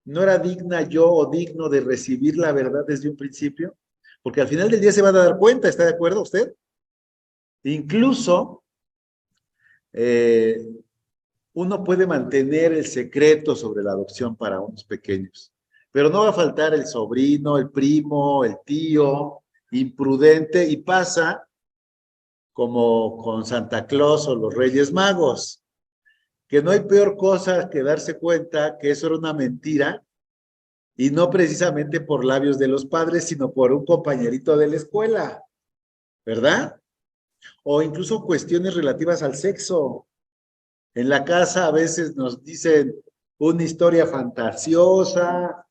¿no era digna yo o digno de recibir la verdad desde un principio? Porque al final del día se va a dar cuenta, ¿está de acuerdo usted? Incluso uno puede mantener el secreto sobre la adopción para unos pequeños, pero no va a faltar el sobrino, el primo, el tío, imprudente, y pasa como con Santa Claus o los Reyes Magos, que no hay peor cosa que darse cuenta que eso era una mentira, y no precisamente por labios de los padres, sino por un compañerito de la escuela, ¿verdad? O incluso cuestiones relativas al sexo. En la casa a veces nos dicen una historia fantasiosa,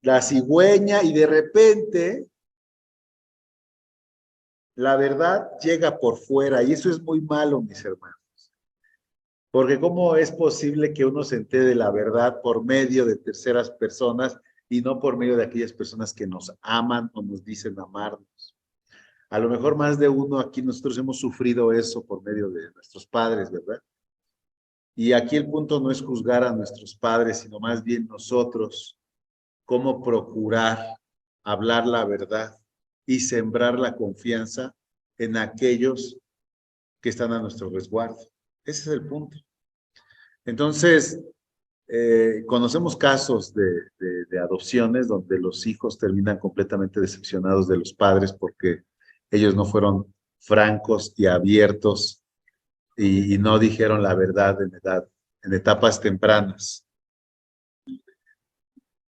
la cigüeña, y de repente la verdad llega por fuera, y eso es muy malo, mis hermanos. Porque ¿cómo es posible que uno se entere de la verdad por medio de terceras personas y no por medio de aquellas personas que nos aman o nos dicen amarnos? A lo mejor más de uno aquí nosotros hemos sufrido eso por medio de nuestros padres, ¿verdad? Y aquí el punto no es juzgar a nuestros padres, sino más bien nosotros, cómo procurar hablar la verdad y sembrar la confianza en aquellos que están a nuestro resguardo. Ese es el punto. Entonces, conocemos casos de adopciones donde los hijos terminan completamente decepcionados de los padres porque ellos no fueron francos y abiertos y no dijeron la verdad en etapas tempranas.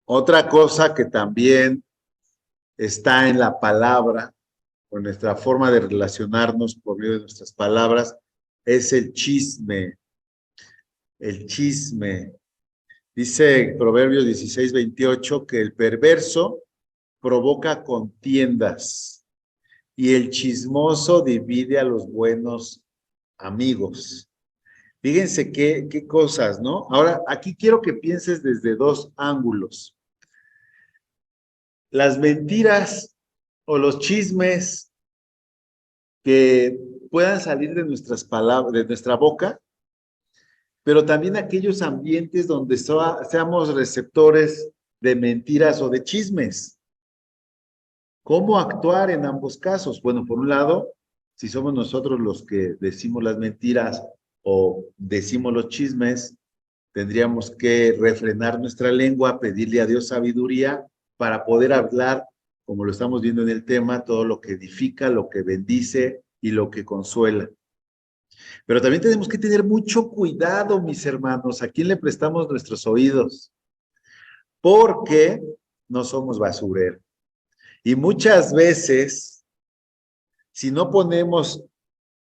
Otra cosa que también está en la palabra, o en nuestra forma de relacionarnos por medio de nuestras palabras, es el chisme. El chisme. Dice Proverbios 16:28 que el perverso provoca contiendas y el chismoso divide a los buenos amigos. Fíjense qué cosas, ¿no? Ahora, aquí quiero que pienses desde dos ángulos. Las mentiras o los chismes que puedan salir de nuestras palabras, de nuestra boca, pero también aquellos ambientes donde seamos receptores de mentiras o de chismes. ¿Cómo actuar en ambos casos? Bueno, por un lado, si somos nosotros los que decimos las mentiras o decimos los chismes, tendríamos que refrenar nuestra lengua, pedirle a Dios sabiduría para poder hablar, como lo estamos viendo en el tema, todo lo que edifica, lo que bendice y lo que consuela. Pero también tenemos que tener mucho cuidado, mis hermanos, a quién le prestamos nuestros oídos, porque no somos basureros. Y muchas veces, si no ponemos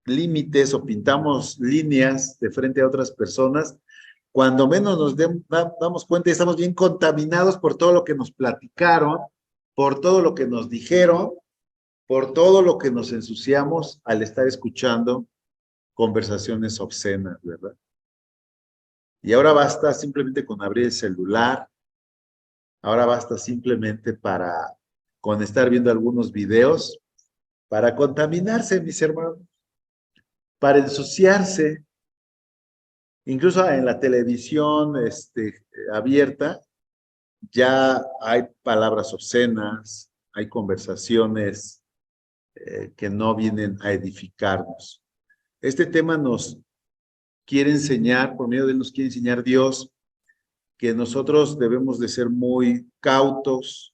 límites o pintamos líneas de frente a otras personas, cuando menos nos damos cuenta, estamos bien contaminados por todo lo que nos platicaron, por todo lo que nos dijeron, por todo lo que nos ensuciamos al estar escuchando conversaciones obscenas, ¿verdad? Y ahora basta simplemente con abrir el celular, ahora basta simplemente con estar viendo algunos videos, para contaminarse, mis hermanos, para ensuciarse. Incluso en la televisión abierta ya hay palabras obscenas, hay conversaciones que no vienen a edificarnos. Este tema nos quiere enseñar, por medio de él nos quiere enseñar Dios, que nosotros debemos de ser muy cautos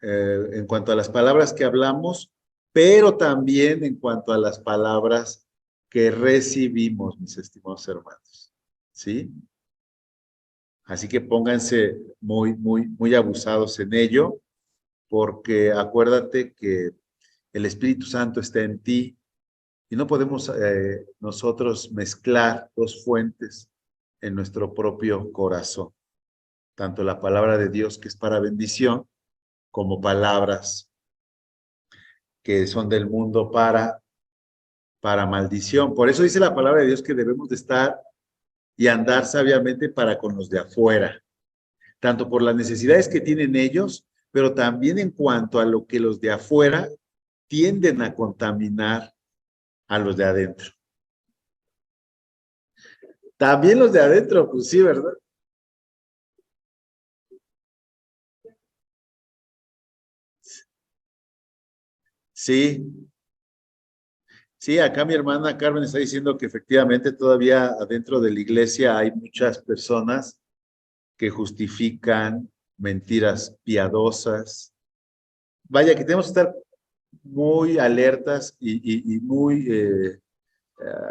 en cuanto a las palabras que hablamos, pero también en cuanto a las palabras que recibimos, mis estimados hermanos. ¿Sí? Así que pónganse muy abusados en ello, porque acuérdate que el Espíritu Santo está en ti y no podemos nosotros mezclar dos fuentes en nuestro propio corazón. Tanto la palabra de Dios, que es para bendición, como palabras que son del mundo para maldición. Por eso dice la palabra de Dios que debemos de estar y andar sabiamente para con los de afuera, tanto por las necesidades que tienen ellos, pero también en cuanto a lo que los de afuera tienden a contaminar a los de adentro. También los de adentro, pues sí, ¿verdad? Sí, sí, acá mi hermana Carmen está diciendo que efectivamente todavía adentro de la iglesia hay muchas personas que justifican mentiras piadosas. Vaya, que tenemos que estar muy alertas y muy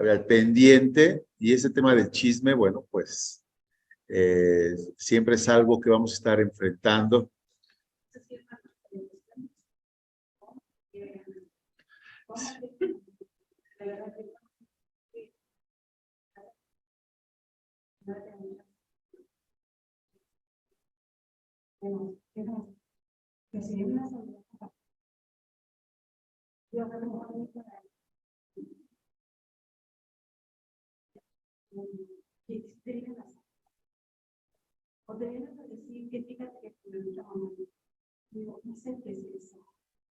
al pendiente, y ese tema del chisme, bueno, pues siempre es algo que vamos a estar enfrentando.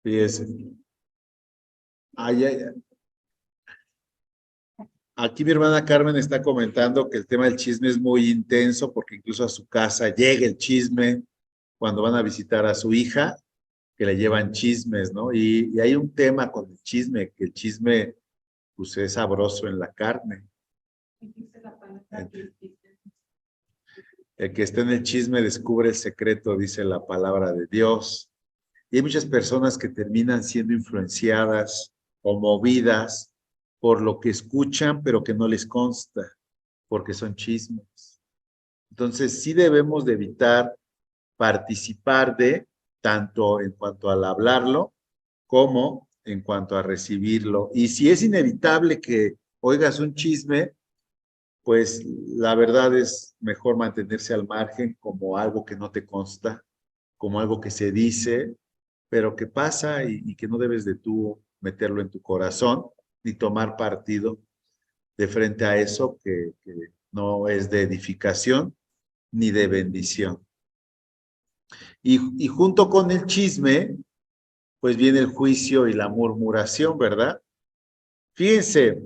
Fíjese. Ay, ay, ay. Aquí mi hermana Carmen está comentando que el tema del chisme es muy intenso porque incluso a su casa llega el chisme cuando van a visitar a su hija, que le llevan chismes, ¿no? Y hay un tema con el chisme, que el chisme pues es sabroso en la carne. El que está en el chisme descubre el secreto, dice la palabra de Dios. Y hay muchas personas que terminan siendo influenciadas o movidas por lo que escuchan, pero que no les consta, porque son chismes. Entonces, sí debemos de evitar participar de, tanto en cuanto al hablarlo, como en cuanto a recibirlo. Y si es inevitable que oigas un chisme, pues la verdad es mejor mantenerse al margen como algo que no te consta, como algo que se dice, pero que pasa y que no debes de tú meterlo en tu corazón ni tomar partido de frente a eso que no es de edificación ni de bendición. Y junto con el chisme, pues viene el juicio y la murmuración, ¿verdad? Fíjense,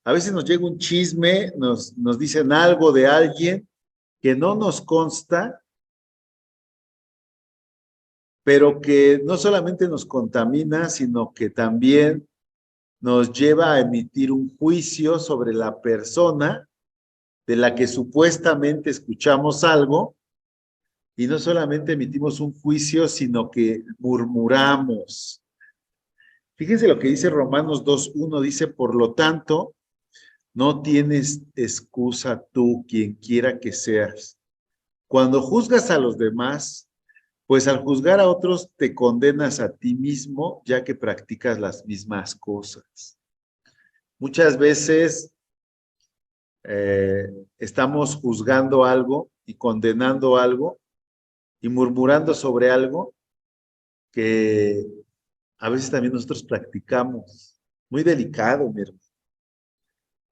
a veces nos llega un chisme, nos dicen algo de alguien que no nos consta, pero que no solamente nos contamina, sino que también nos lleva a emitir un juicio sobre la persona de la que supuestamente escuchamos algo, y no solamente emitimos un juicio, sino que murmuramos. Fíjense lo que dice Romanos 2:1, dice, por lo tanto, no tienes excusa tú, quien quiera que seas. Cuando juzgas a los demás, pues al juzgar a otros te condenas a ti mismo, ya que practicas las mismas cosas. Muchas veces estamos juzgando algo y condenando algo y murmurando sobre algo que a veces también nosotros practicamos. Muy delicado, mi hermano.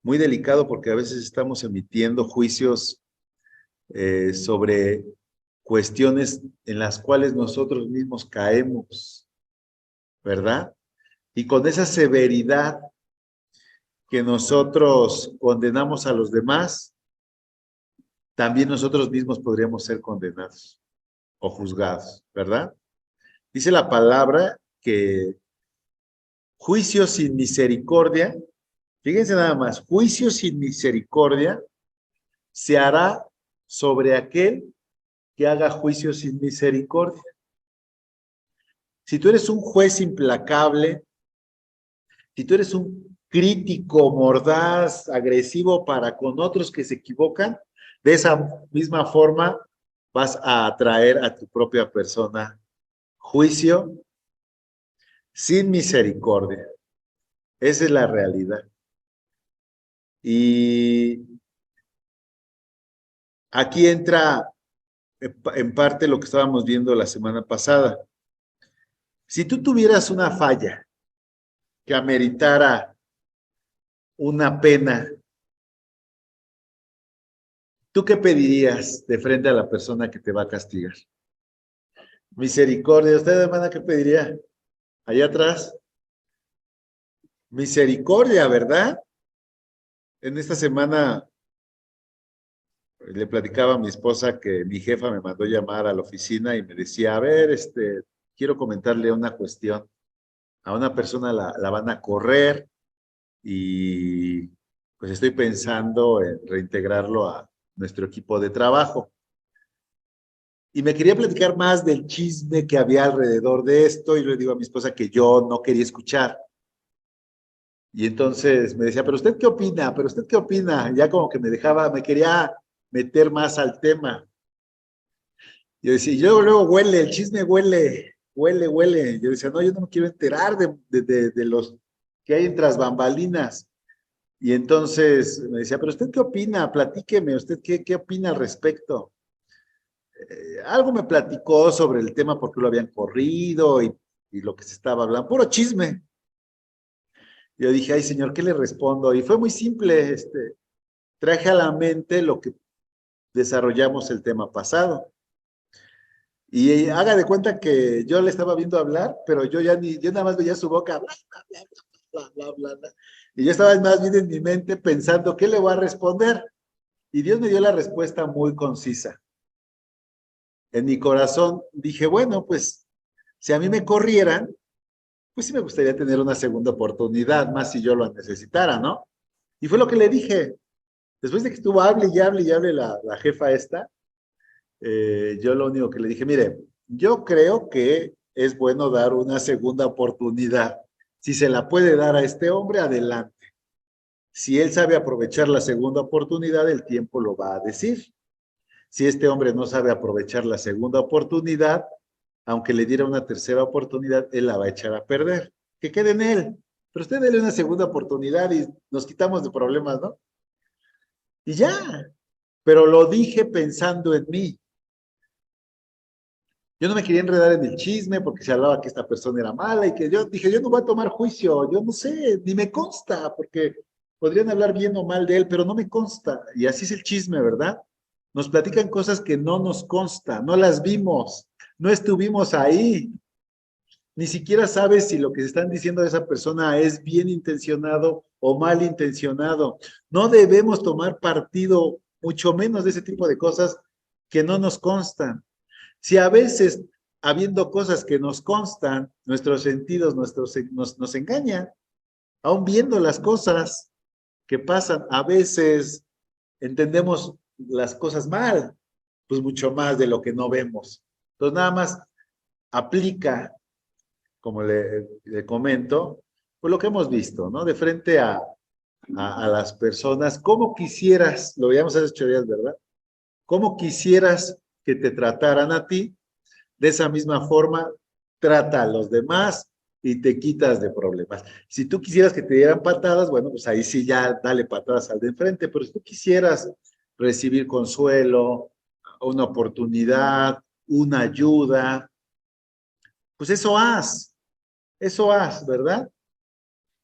Muy delicado, porque a veces estamos emitiendo juicios sobre cuestiones en las cuales nosotros mismos caemos, ¿verdad? Y con esa severidad que nosotros condenamos a los demás, también nosotros mismos podríamos ser condenados o juzgados, ¿verdad? Dice la palabra que juicio sin misericordia, fíjense nada más, juicio sin misericordia se hará sobre aquel que haga juicio sin misericordia. Si tú eres un juez implacable, si tú eres un crítico mordaz, agresivo para con otros que se equivocan, De esa misma forma vas a atraer a tu propia persona juicio sin misericordia. Esa es la realidad. Y aquí entra en parte lo que estábamos viendo la semana pasada. Si tú tuvieras una falla que ameritara una pena, ¿tú qué pedirías de frente a la persona que te va a castigar? Misericordia. ¿Usted, hermana, qué pediría? Allá atrás. Misericordia, ¿verdad? En esta semana le platicaba a mi esposa que mi jefa me mandó llamar a la oficina y me decía, a ver, quiero comentarle una cuestión. A una persona la van a correr y pues estoy pensando en reintegrarlo a nuestro equipo de trabajo. Y me quería platicar más del chisme que había alrededor de esto y le digo a mi esposa que yo no quería escuchar. Y entonces me decía, pero usted qué opina, pero usted qué opina. Ya como que me quería meter más al tema. Yo decía, y luego huele, el chisme huele. Yo decía, no, yo no me quiero enterar de los que hay en tras bambalinas. Y entonces me decía, pero usted qué opina, platíqueme, usted qué opina al respecto. Algo me platicó sobre el tema porque lo habían corrido y lo que se estaba hablando, puro chisme. Yo dije, ay señor, ¿qué le respondo? Y fue muy simple, traje a la mente lo que desarrollamos el tema pasado. Y haga de cuenta que yo le estaba viendo hablar, pero yo nada más veía su boca, bla, bla, bla. Y yo estaba más bien en mi mente pensando, ¿qué le voy a responder? Y Dios me dio la respuesta muy concisa. En mi corazón dije, bueno, pues, si a mí me corrieran, pues sí me gustaría tener una segunda oportunidad, más si yo lo necesitara, ¿no? Y fue lo que le dije. Después de que estuvo hable y hable la jefa esta, yo lo único que le dije, mire, yo creo que es bueno dar una segunda oportunidad. Si se la puede dar a este hombre, adelante. Si él sabe aprovechar la segunda oportunidad, el tiempo lo va a decir. Si este hombre no sabe aprovechar la segunda oportunidad, aunque le diera una tercera oportunidad, él la va a echar a perder. Que quede en él. Pero usted déle una segunda oportunidad y nos quitamos de problemas, ¿no? Y ya. Pero lo dije pensando en mí. Yo no me quería enredar en el chisme porque se hablaba que esta persona era mala y que yo dije, yo no voy a tomar juicio, yo no sé, ni me consta, porque podrían hablar bien o mal de él, pero no me consta. Y así es el chisme, ¿verdad? Nos platican cosas que no nos consta, no las vimos, no estuvimos ahí. Ni siquiera sabes si lo que se están diciendo de esa persona es bien intencionado o mal intencionado. No debemos tomar partido, mucho menos de ese tipo de cosas que no nos constan. Si a veces, habiendo cosas que nos constan, nuestros sentidos nos engañan, aún viendo las cosas que pasan, a veces entendemos las cosas mal, pues mucho más de lo que no vemos. Entonces nada más aplica, como le comento, pues lo que hemos visto, ¿no? De frente a las personas, ¿cómo quisieras, lo veíamos hace 8 días, ¿verdad? ¿Cómo quisieras que te trataran a ti? De esa misma forma, trata a los demás y te quitas de problemas. Si tú quisieras que te dieran patadas, bueno, pues ahí sí ya dale patadas al de enfrente, pero si tú quisieras recibir consuelo, una oportunidad, una ayuda, pues eso haz, ¿verdad?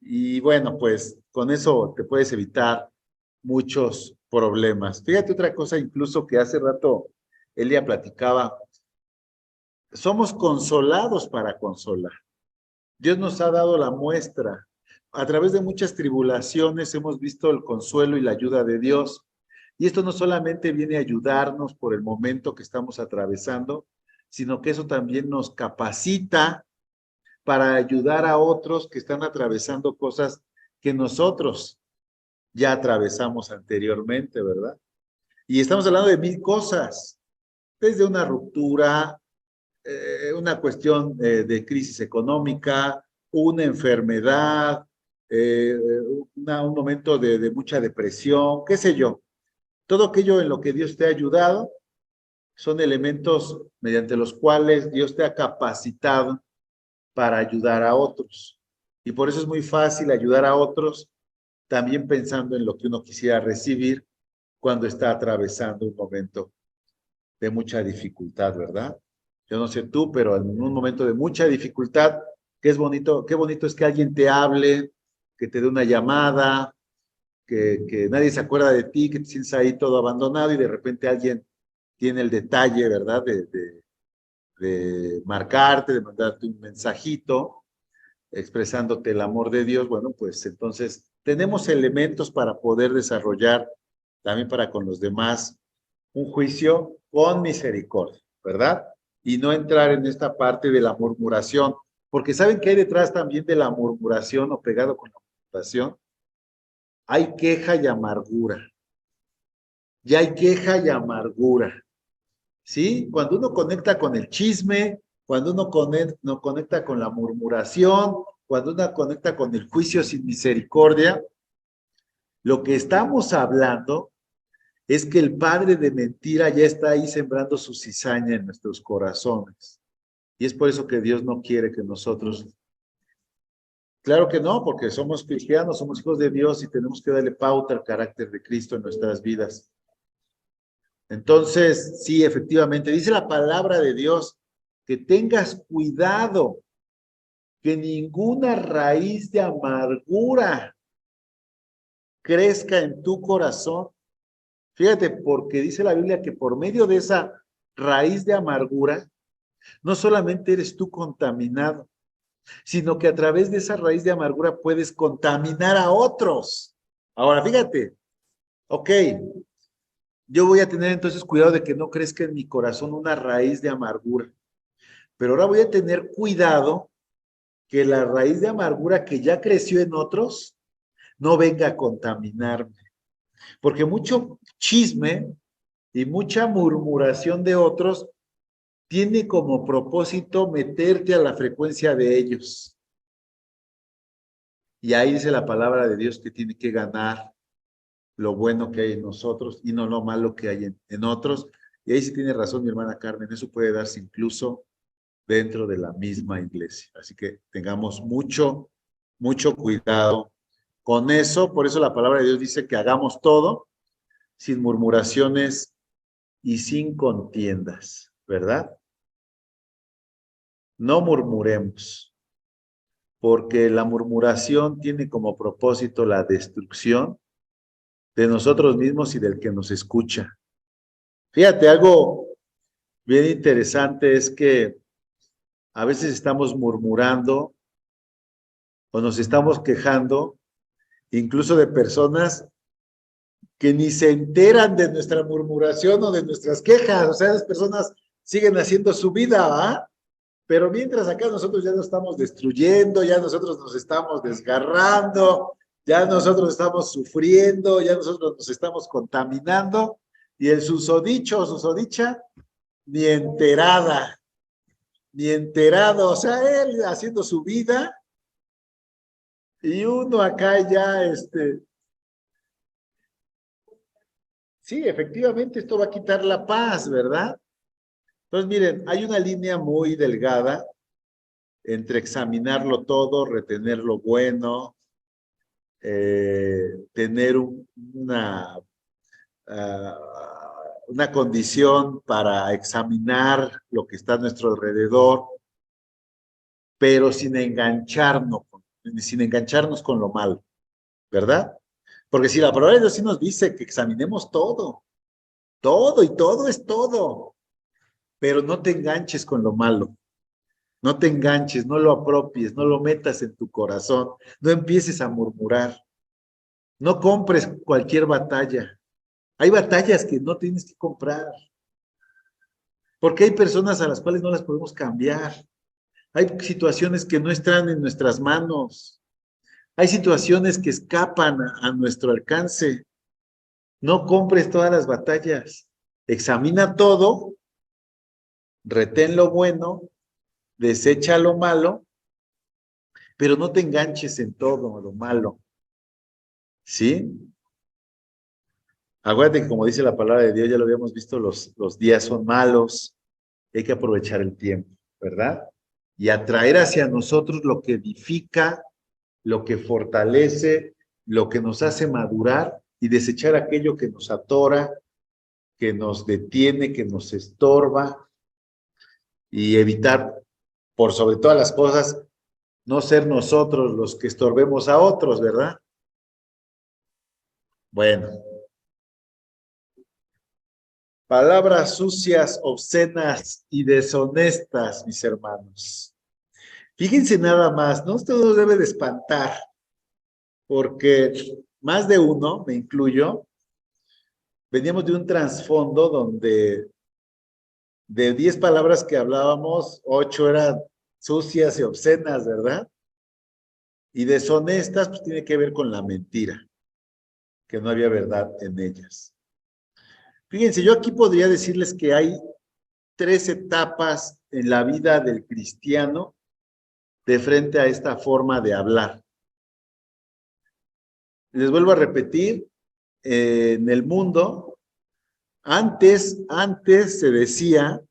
Y bueno, pues con eso te puedes evitar muchos problemas. Fíjate otra cosa, incluso que hace rato Elia platicaba, somos consolados para consolar. Dios nos ha dado la muestra. A través de muchas tribulaciones hemos visto el consuelo y la ayuda de Dios. Y esto no solamente viene a ayudarnos por el momento que estamos atravesando, sino que eso también nos capacita para ayudar a otros que están atravesando cosas que nosotros ya atravesamos anteriormente, ¿verdad? Y estamos hablando de 1000 cosas, desde una ruptura, una cuestión de crisis económica, una enfermedad, un momento de mucha depresión, qué sé yo. Todo aquello en lo que Dios te ha ayudado son elementos mediante los cuales Dios te ha capacitado para ayudar a otros. Y por eso es muy fácil ayudar a otros, también pensando en lo que uno quisiera recibir cuando está atravesando un momento de mucha dificultad, ¿verdad? Yo no sé tú, pero en un momento de mucha dificultad, qué bonito es que alguien te hable, que te dé una llamada, que nadie se acuerda de ti, que te sientes ahí todo abandonado y de repente alguien tiene el detalle, ¿verdad? De marcarte, de mandarte un mensajito expresándote el amor de Dios. Bueno, pues entonces tenemos elementos para poder desarrollar también para con los demás un juicio con misericordia, ¿verdad? Y no entrar en esta parte de la murmuración, porque ¿saben qué hay detrás también de la murmuración o pegado con la murmuración? Hay queja y amargura. Ya hay queja y amargura. ¿Sí? Cuando uno conecta con el chisme, cuando uno conecta con la murmuración, cuando uno conecta con el juicio sin misericordia, lo que estamos hablando es que el padre de mentira ya está ahí sembrando su cizaña en nuestros corazones. Y es por eso que Dios no quiere que nosotros... Claro que no, porque somos cristianos, somos hijos de Dios y tenemos que darle pauta al carácter de Cristo en nuestras vidas. Entonces, sí, efectivamente, dice la palabra de Dios que tengas cuidado, que ninguna raíz de amargura crezca en tu corazón. Fíjate, porque dice la Biblia que por medio de esa raíz de amargura, no solamente eres tú contaminado, sino que a través de esa raíz de amargura puedes contaminar a otros. Ahora, fíjate, ok, yo voy a tener entonces cuidado de que no crezca en mi corazón una raíz de amargura. Pero ahora voy a tener cuidado que la raíz de amargura que ya creció en otros no venga a contaminarme. Porque mucho chisme y mucha murmuración de otros tiene como propósito meterte a la frecuencia de ellos. Y ahí dice la palabra de Dios que tiene que ganar lo bueno que hay en nosotros y no lo malo que hay en otros. Y ahí sí tiene razón mi hermana Carmen, eso puede darse incluso dentro de la misma iglesia. Así que tengamos mucho cuidado con eso. Por eso la palabra de Dios dice que hagamos todo sin murmuraciones y sin contiendas, ¿verdad? No murmuremos, porque la murmuración tiene como propósito la destrucción de nosotros mismos y del que nos escucha. Fíjate, algo bien interesante es que a veces estamos murmurando o nos estamos quejando, incluso de personas que ni se enteran de nuestra murmuración o de nuestras quejas. O sea, las personas siguen haciendo su vida, ¿va? Pero mientras acá nosotros ya nos estamos destruyendo, ya nosotros nos estamos desgarrando, ya nosotros estamos sufriendo, ya nosotros nos estamos contaminando, y el susodicho o susodicha, ni enterada, ni enterado. O sea, él haciendo su vida, y uno acá ya, sí, efectivamente esto va a quitar la paz, ¿verdad? Entonces, miren, hay una línea muy delgada entre examinarlo todo, retener lo bueno, tener una condición para examinar lo que está a nuestro alrededor, pero sin engancharnos con lo malo, ¿verdad? Porque si la palabra de Dios sí nos dice que examinemos todo, todo y todo es todo, pero no te enganches con lo malo. No te enganches, no lo apropies, no lo metas en tu corazón, no empieces a murmurar, no compres cualquier batalla. Hay batallas que no tienes que comprar, porque hay personas a las cuales no las podemos cambiar. Hay situaciones que no están en nuestras manos. Hay situaciones que escapan a nuestro alcance. No compres todas las batallas. Examina todo, retén lo bueno, desecha lo malo, pero no te enganches en todo lo malo. ¿Sí? Acuérdate que como dice la palabra de Dios, ya lo habíamos visto, los días son malos, hay que aprovechar el tiempo, ¿verdad? Y atraer hacia nosotros lo que edifica, lo que fortalece, lo que nos hace madurar y desechar aquello que nos atora, que nos detiene, que nos estorba y evitar, por sobre todas las cosas, no ser nosotros los que estorbemos a otros, ¿verdad? Bueno. Palabras sucias, obscenas y deshonestas, mis hermanos. Fíjense nada más, ¿no? Esto nos debe de espantar, porque más de uno, me incluyo, veníamos de un trasfondo donde de 10 palabras que hablábamos, 8 eran sucias y obscenas, ¿verdad? Y deshonestas, pues tiene que ver con la mentira, que no había verdad en ellas. Fíjense, yo aquí podría decirles que hay 3 etapas en la vida del cristiano de frente a esta forma de hablar. Les vuelvo a repetir, en el mundo, antes se decía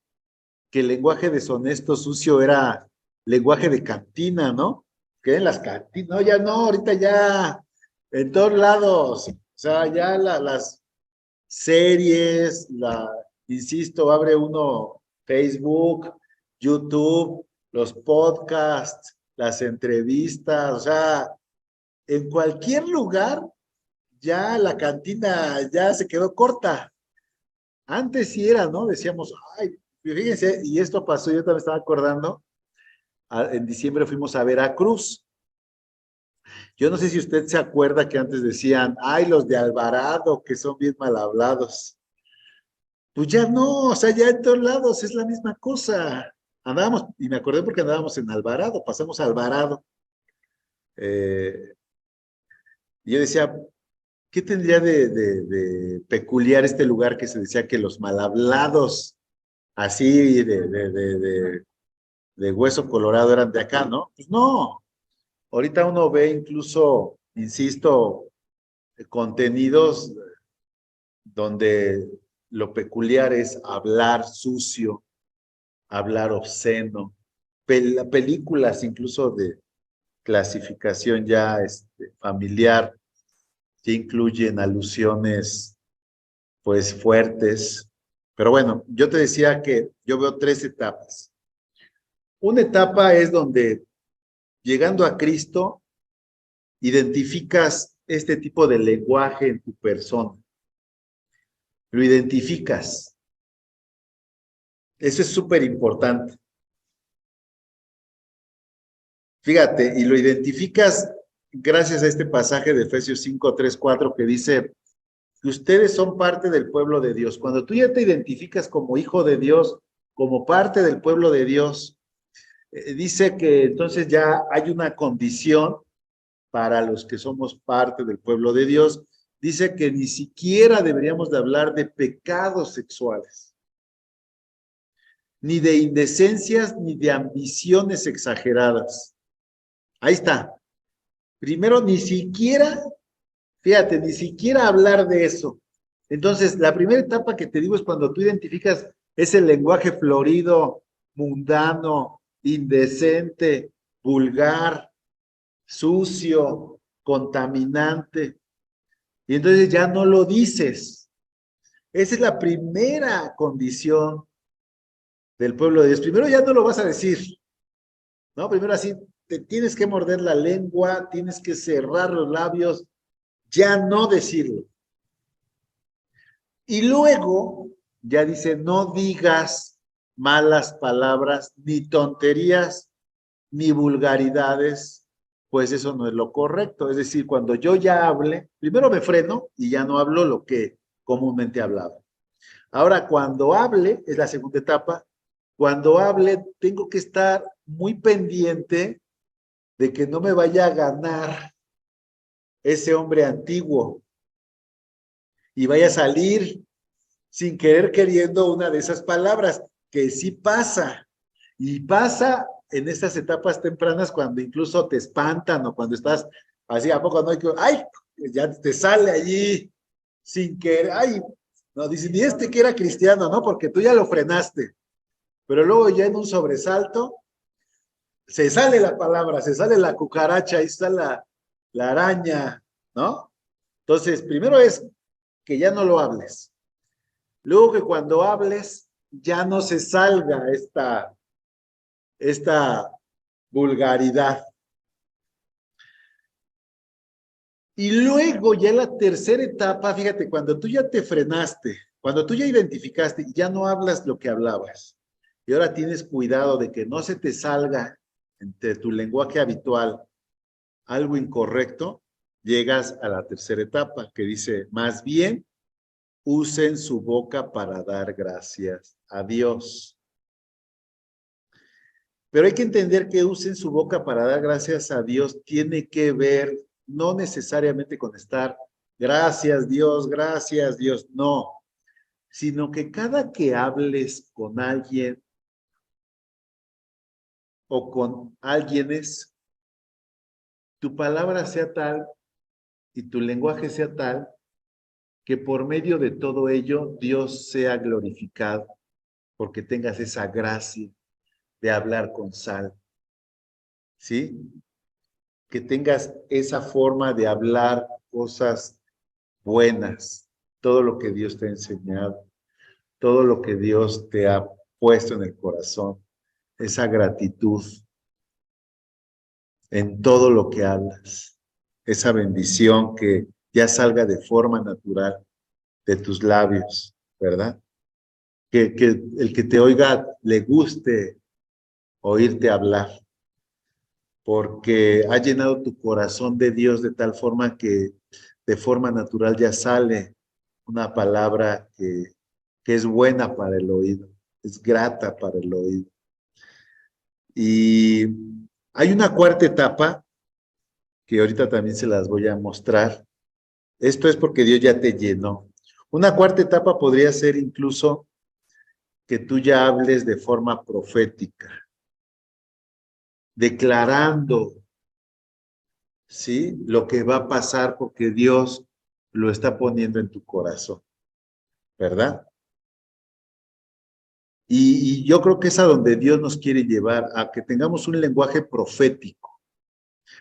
que el lenguaje deshonesto, sucio, era lenguaje de cantina, ¿no? Que en las cantinas, no, ya no, ahorita ya, en todos lados, o sea, ya las series, insisto, abre uno Facebook, YouTube, los podcasts, las entrevistas, o sea, en cualquier lugar ya la cantina ya se quedó corta. Antes sí era, ¿no? Decíamos, ay, fíjense, y esto pasó, yo también estaba acordando, en diciembre fuimos a Veracruz. Yo no sé si usted se acuerda que antes decían, ay, los de Alvarado, que son bien mal hablados. Pues ya no, o sea, ya en todos lados es la misma cosa. Andábamos, y me acordé porque andábamos en Alvarado, pasamos a Alvarado. Y yo decía, ¿qué tendría de peculiar este lugar que se decía que los mal hablados, así de hueso colorado, eran de acá, ¿no? Pues no. Ahorita uno ve incluso, insisto, contenidos donde lo peculiar es hablar sucio, hablar obsceno, películas incluso de clasificación ya familiar que incluyen alusiones pues fuertes. Pero bueno, yo te decía que yo veo 3 etapas. Una etapa es donde llegando a Cristo identificas este tipo de lenguaje en tu persona. Lo identificas. Eso es súper importante. Fíjate, y lo identificas gracias a este pasaje de Efesios 5, 3, 4 que dice que ustedes son parte del pueblo de Dios. Cuando tú ya te identificas como hijo de Dios, como parte del pueblo de Dios, dice que entonces ya hay una condición para los que somos parte del pueblo de Dios. Dice que ni siquiera deberíamos de hablar de pecados sexuales, ni de indecencias, ni de ambiciones exageradas. Ahí está. Primero, ni siquiera, fíjate, ni siquiera hablar de eso. Entonces, la primera etapa que te digo es cuando tú identificas ese lenguaje florido, mundano, indecente, vulgar, sucio, contaminante. Y entonces ya no lo dices. Esa es la primera condición del pueblo de Dios. Primero ya no lo vas a decir, ¿no? Primero así, te tienes que morder la lengua, tienes que cerrar los labios, ya no decirlo. Y luego, ya dice, no digas malas palabras, ni tonterías, ni vulgaridades, pues eso no es lo correcto. Es decir, cuando yo ya hable, primero me freno y ya no hablo lo que comúnmente hablaba. Ahora, cuando hable, es la segunda etapa, cuando hable tengo que estar muy pendiente de que no me vaya a ganar ese hombre antiguo y vaya a salir sin querer queriendo una de esas palabras, que sí pasa, y pasa en estas etapas tempranas cuando incluso te espantan o cuando estás así, ¿a poco no hay que, ay, ya te sale allí, sin querer, ay, no, dicen, y este que era cristiano, ¿no? Porque tú ya lo frenaste. Pero luego ya en un sobresalto, se sale la palabra, se sale la cucaracha, ahí está la araña, ¿no? Entonces, primero es que ya no lo hables. Luego que cuando hables, ya no se salga esta vulgaridad. Y luego ya la tercera etapa, fíjate, cuando tú ya te frenaste, cuando tú ya identificaste, ya no hablas lo que hablabas. Y ahora tienes cuidado de que no se te salga entre tu lenguaje habitual algo incorrecto, llegas a la tercera etapa que dice, más bien, usen su boca para dar gracias a Dios. Pero hay que entender que usen su boca para dar gracias a Dios tiene que ver no necesariamente con estar gracias Dios, no, sino que cada que hables con alguien o con alguienes, tu palabra sea tal y tu lenguaje sea tal que por medio de todo ello Dios sea glorificado, porque tengas esa gracia de hablar con sal, ¿sí? Que tengas esa forma de hablar cosas buenas, todo lo que Dios te ha enseñado, todo lo que Dios te ha puesto en el corazón, esa gratitud en todo lo que hablas, esa bendición que ya salga de forma natural de tus labios, ¿verdad? Que el que te oiga le guste oírte hablar, porque ha llenado tu corazón de Dios de tal forma que de forma natural ya sale una palabra que es buena para el oído, es grata para el oído. Y hay una cuarta etapa que ahorita también se las voy a mostrar. Esto es porque Dios ya te llenó. Una cuarta etapa podría ser incluso que tú ya hables de forma profética, declarando, ¿sí? Lo que va a pasar porque Dios lo está poniendo en tu corazón, ¿verdad? Y yo creo que es a donde Dios nos quiere llevar, a que tengamos un lenguaje profético,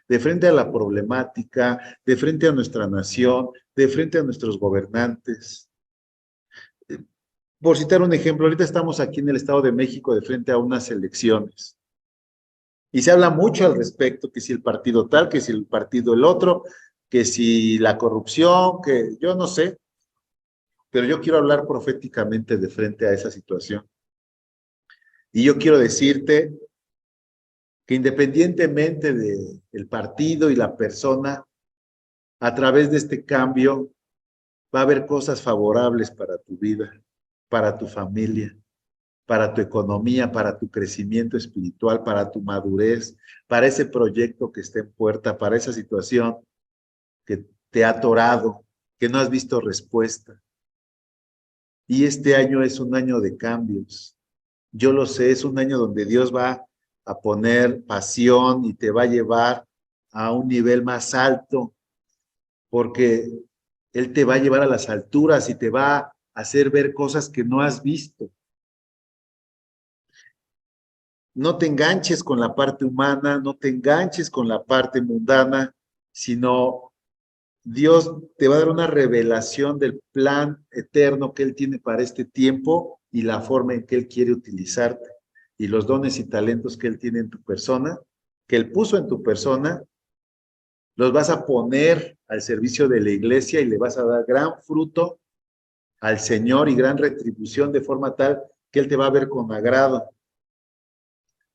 de frente a la problemática, de frente a nuestra nación, de frente a nuestros gobernantes. Por citar un ejemplo, ahorita estamos aquí en el Estado de México de frente a unas elecciones. Y se habla mucho al respecto, que si el partido tal, que si el partido el otro, que si la corrupción, que yo no sé, pero yo quiero hablar proféticamente de frente a esa situación. Y yo quiero decirte que independientemente del partido y la persona, a través de este cambio va a haber cosas favorables para tu vida, para tu familia, para tu economía, para tu crecimiento espiritual, para tu madurez, para ese proyecto que está en puerta, para esa situación que te ha atorado, que no has visto respuesta. Y este año es un año de cambios. Yo lo sé, es un año donde Dios va a poner pasión y te va a llevar a un nivel más alto, porque Él te va a llevar a las alturas y te va a hacer ver cosas que no has visto. No te enganches con la parte humana, no te enganches con la parte mundana, sino Dios te va a dar una revelación del plan eterno que Él tiene para este tiempo y la forma en que Él quiere utilizarte y los dones y talentos que Él tiene en tu persona, que Él puso en tu persona, los vas a poner al servicio de la iglesia y le vas a dar gran fruto al Señor y gran retribución de forma tal que Él te va a ver con agrado.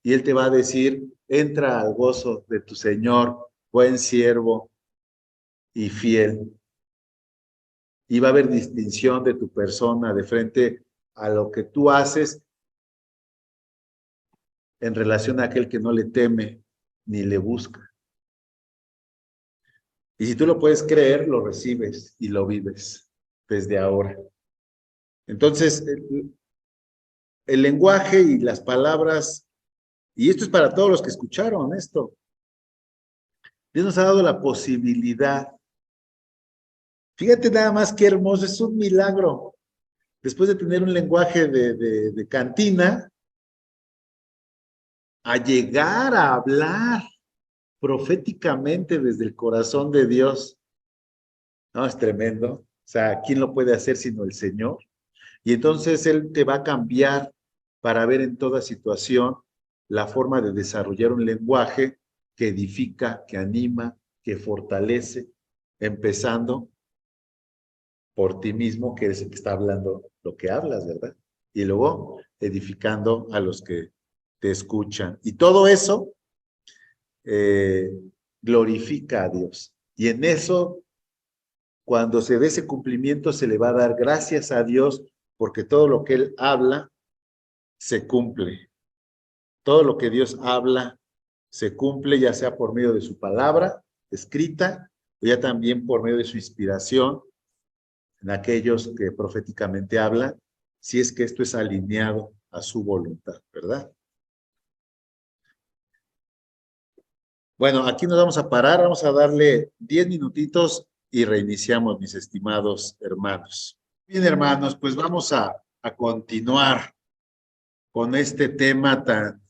Y Él te va a decir, entra al gozo de tu Señor, buen siervo y fiel. Y va a haber distinción de tu persona de frente a lo que tú haces en relación a aquel que no le teme ni le busca. Y si tú lo puedes creer, lo recibes y lo vives desde ahora. Entonces, el lenguaje y las palabras, y esto es para todos los que escucharon esto, Dios nos ha dado la posibilidad Fíjate nada más qué hermoso, es un milagro. Después de tener un lenguaje de cantina, a llegar a hablar proféticamente desde el corazón de Dios. No, es tremendo. O sea, ¿quién lo puede hacer sino el Señor? Y entonces Él te va a cambiar para ver en toda situación la forma de desarrollar un lenguaje que edifica, que anima, que fortalece, empezando por ti mismo, que eres el que está hablando lo que hablas, ¿verdad? Y luego edificando a los que te escuchan. Y todo eso eh, glorifica a Dios. Y en eso, cuando se dé ese cumplimiento, se le va a dar gracias a Dios porque todo lo que Él habla se cumple. Todo lo que Dios habla se cumple, ya sea por medio de su palabra escrita, o ya también por medio de su inspiración en aquellos que proféticamente hablan, si es que esto es alineado a su voluntad, ¿verdad? Bueno, aquí nos vamos a parar, vamos a darle 10 minutitos y reiniciamos, mis estimados hermanos. Bien, hermanos, pues vamos a continuar con este tema tan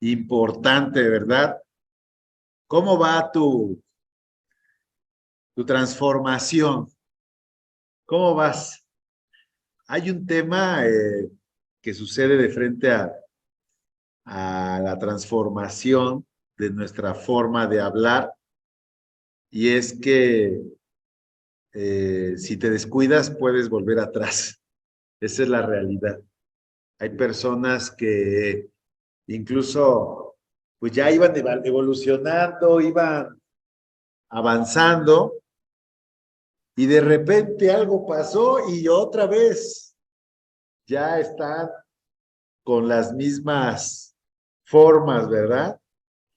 importante, ¿verdad? ¿Cómo va tu transformación? ¿Cómo vas? Hay un tema que sucede de frente a la transformación de nuestra forma de hablar, y es que si te descuidas puedes volver atrás. Esa es la realidad. Hay personas que incluso pues ya iban evolucionando, iban avanzando, y de repente algo pasó y otra vez ya están con las mismas formas, ¿verdad?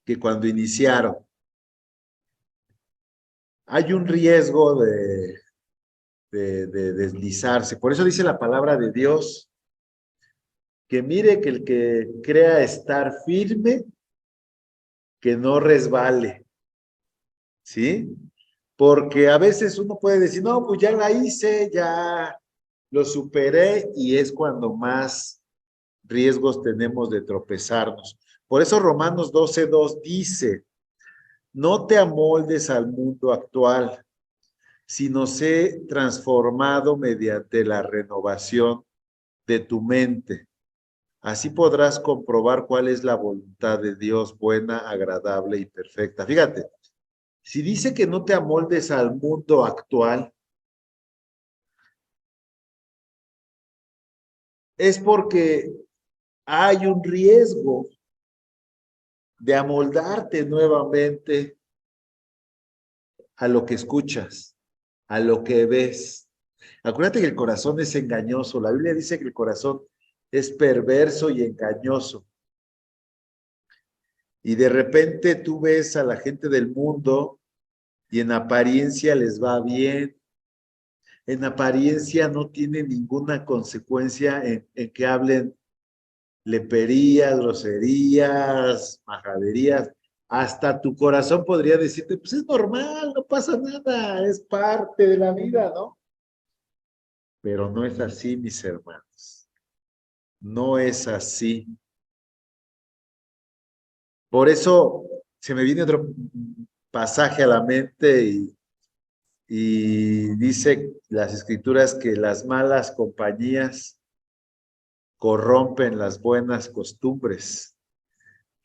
Que cuando iniciaron. Hay un riesgo de deslizarse. Por eso dice la palabra de Dios, que mire que el que crea estar firme, que no resbale, ¿sí? Porque a veces uno puede decir, no, pues ya la hice, ya lo superé, y es cuando más riesgos tenemos de tropezarnos. Por eso Romanos 12:2 dice, no te amoldes al mundo actual, sino sé transformado mediante la renovación de tu mente. Así podrás comprobar cuál es la voluntad de Dios, buena, agradable y perfecta. Fíjate, si dice que no te amoldes al mundo actual, es porque hay un riesgo de amoldarte nuevamente a lo que escuchas, a lo que ves. Acuérdate que el corazón es engañoso. La Biblia dice que el corazón es perverso y engañoso. Y de repente tú ves a la gente del mundo y en apariencia les va bien. En apariencia no tiene ninguna consecuencia en que hablen leperías, groserías, majaderías. Hasta tu corazón podría decirte, pues es normal, no pasa nada, es parte de la vida, ¿no? Pero no es así, mis hermanos. No es así. Por eso se me viene otro pasaje a la mente y dice las escrituras que las malas compañías corrompen las buenas costumbres.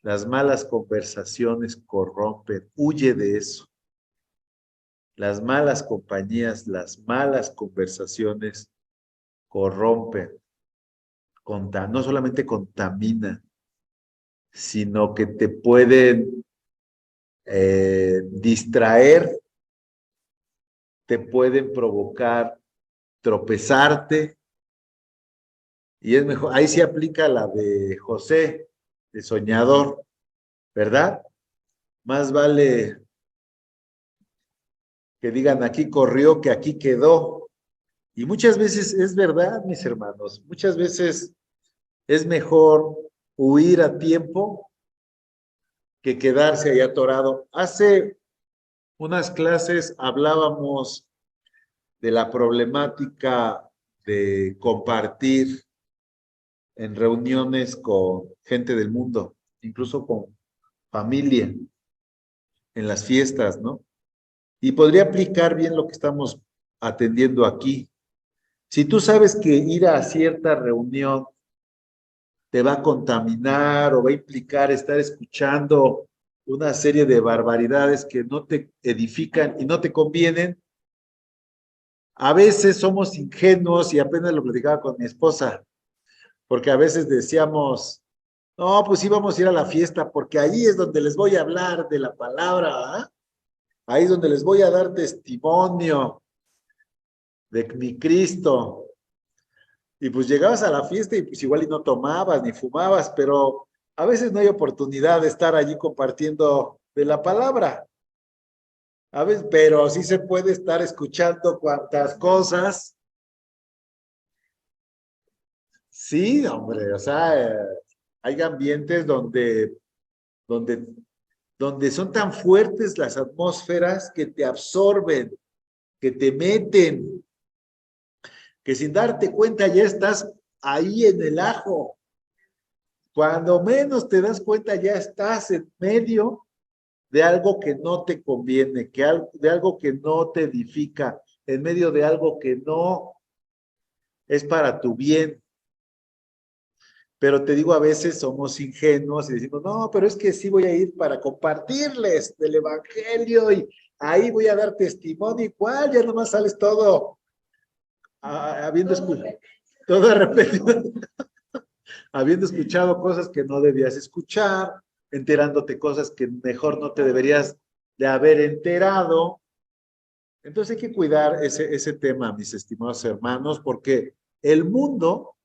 Las malas conversaciones corrompen. Huye de eso. Las malas compañías, las malas conversaciones corrompen. No solamente contaminan, sino que te pueden distraer, te pueden provocar tropezarte, y es mejor, ahí sí aplica la de José, el soñador, ¿verdad? Más vale que digan aquí corrió que aquí quedó. Y muchas veces es verdad, mis hermanos, muchas veces es mejor huir a tiempo que quedarse ahí atorado. Hace unas clases hablábamos de la problemática de compartir en reuniones con gente del mundo, incluso con familia, en las fiestas, ¿no? Y podría aplicar bien lo que estamos atendiendo aquí. Si tú sabes que ir a cierta reunión te va a contaminar o va a implicar estar escuchando una serie de barbaridades que no te edifican y no te convienen, a veces somos ingenuos y apenas lo platicaba con mi esposa, porque a veces decíamos, no, pues sí vamos a ir a la fiesta porque ahí es donde les voy a hablar de la palabra, ¿eh? Ahí es donde les voy a dar testimonio de mi Cristo. Y pues llegabas a la fiesta y pues igual y no tomabas ni fumabas, pero a veces no hay oportunidad de estar allí compartiendo de la palabra. A veces, pero sí se puede estar escuchando cuantas cosas. Sí, hombre, o sea, hay ambientes donde, donde son tan fuertes las atmósferas que te absorben, que te meten, que sin darte cuenta ya estás ahí en el ajo. Cuando menos te das cuenta ya estás en medio de algo que no te conviene, de algo que no te edifica, en medio de algo que no es para tu bien. Pero te digo, a veces somos ingenuos y decimos, no, pero es que sí voy a ir para compartirles del evangelio y ahí voy a dar testimonio. Igual ya nomás sales todo habiendo escuchado, todo de repente, habiendo escuchado cosas que no debías escuchar, enterándote cosas que mejor no te deberías de haber enterado. Entonces hay que cuidar ese tema, mis estimados hermanos, porque el mundo,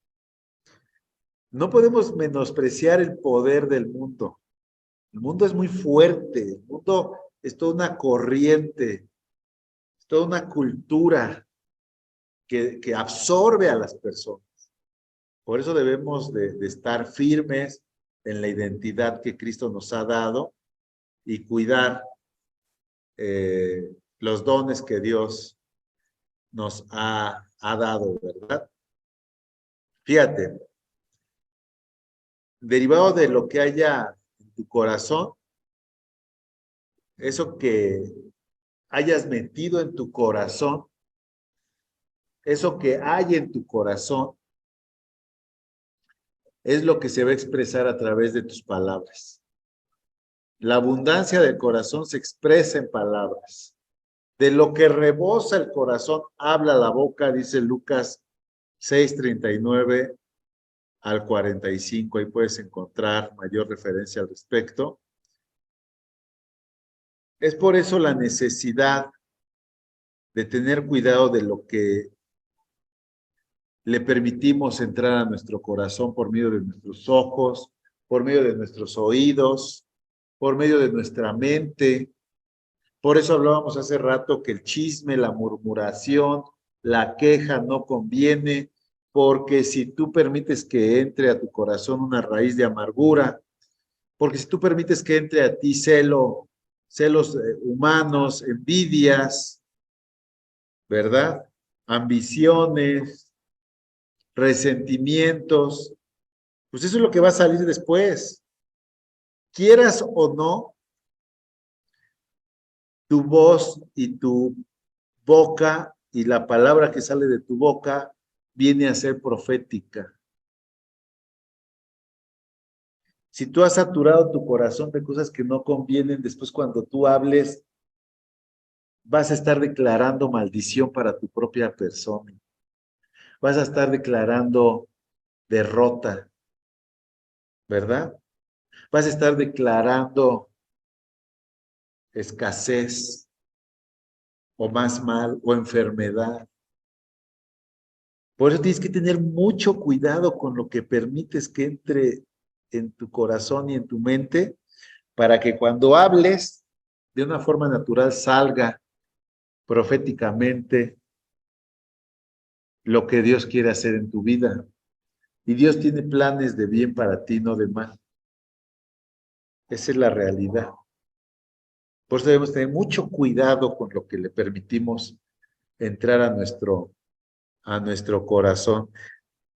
no podemos menospreciar el poder del mundo. El mundo es muy fuerte, el mundo es toda una corriente, es toda una cultura que absorbe a las personas. Por eso debemos de estar firmes en la identidad que Cristo nos ha dado y cuidar los dones que Dios nos ha dado, ¿verdad? Fíjate, derivado de lo que haya en tu corazón, eso que hayas metido en tu corazón, eso que hay en tu corazón, es lo que se va a expresar a través de tus palabras. La abundancia del corazón se expresa en palabras. De lo que rebosa el corazón, habla la boca, dice Lucas 6:39 al 45. Ahí puedes encontrar mayor referencia al respecto. Es por eso la necesidad de tener cuidado de lo que le permitimos entrar a nuestro corazón por medio de nuestros ojos, por medio de nuestros oídos, por medio de nuestra mente. Por eso hablábamos hace rato que el chisme, la murmuración, la queja no conviene, porque si tú permites que entre a tu corazón una raíz de amargura, porque si tú permites que entre a ti celos humanos, envidias, ¿verdad? Ambiciones, resentimientos, pues eso es lo que va a salir después. Quieras o no, tu voz y tu boca y la palabra que sale de tu boca viene a ser profética. Si tú has saturado tu corazón de cosas que no convienen, después cuando tú hables, vas a estar declarando maldición para tu propia persona. Vas a estar declarando derrota, ¿verdad? Vas a estar declarando escasez o más mal o enfermedad. Por eso tienes que tener mucho cuidado con lo que permites que entre en tu corazón y en tu mente para que cuando hables de una forma natural salga proféticamente lo que Dios quiere hacer en tu vida. Y Dios tiene planes de bien para ti, no de mal. Esa es la realidad. Por eso debemos tener mucho cuidado con lo que le permitimos entrar a nuestro corazón.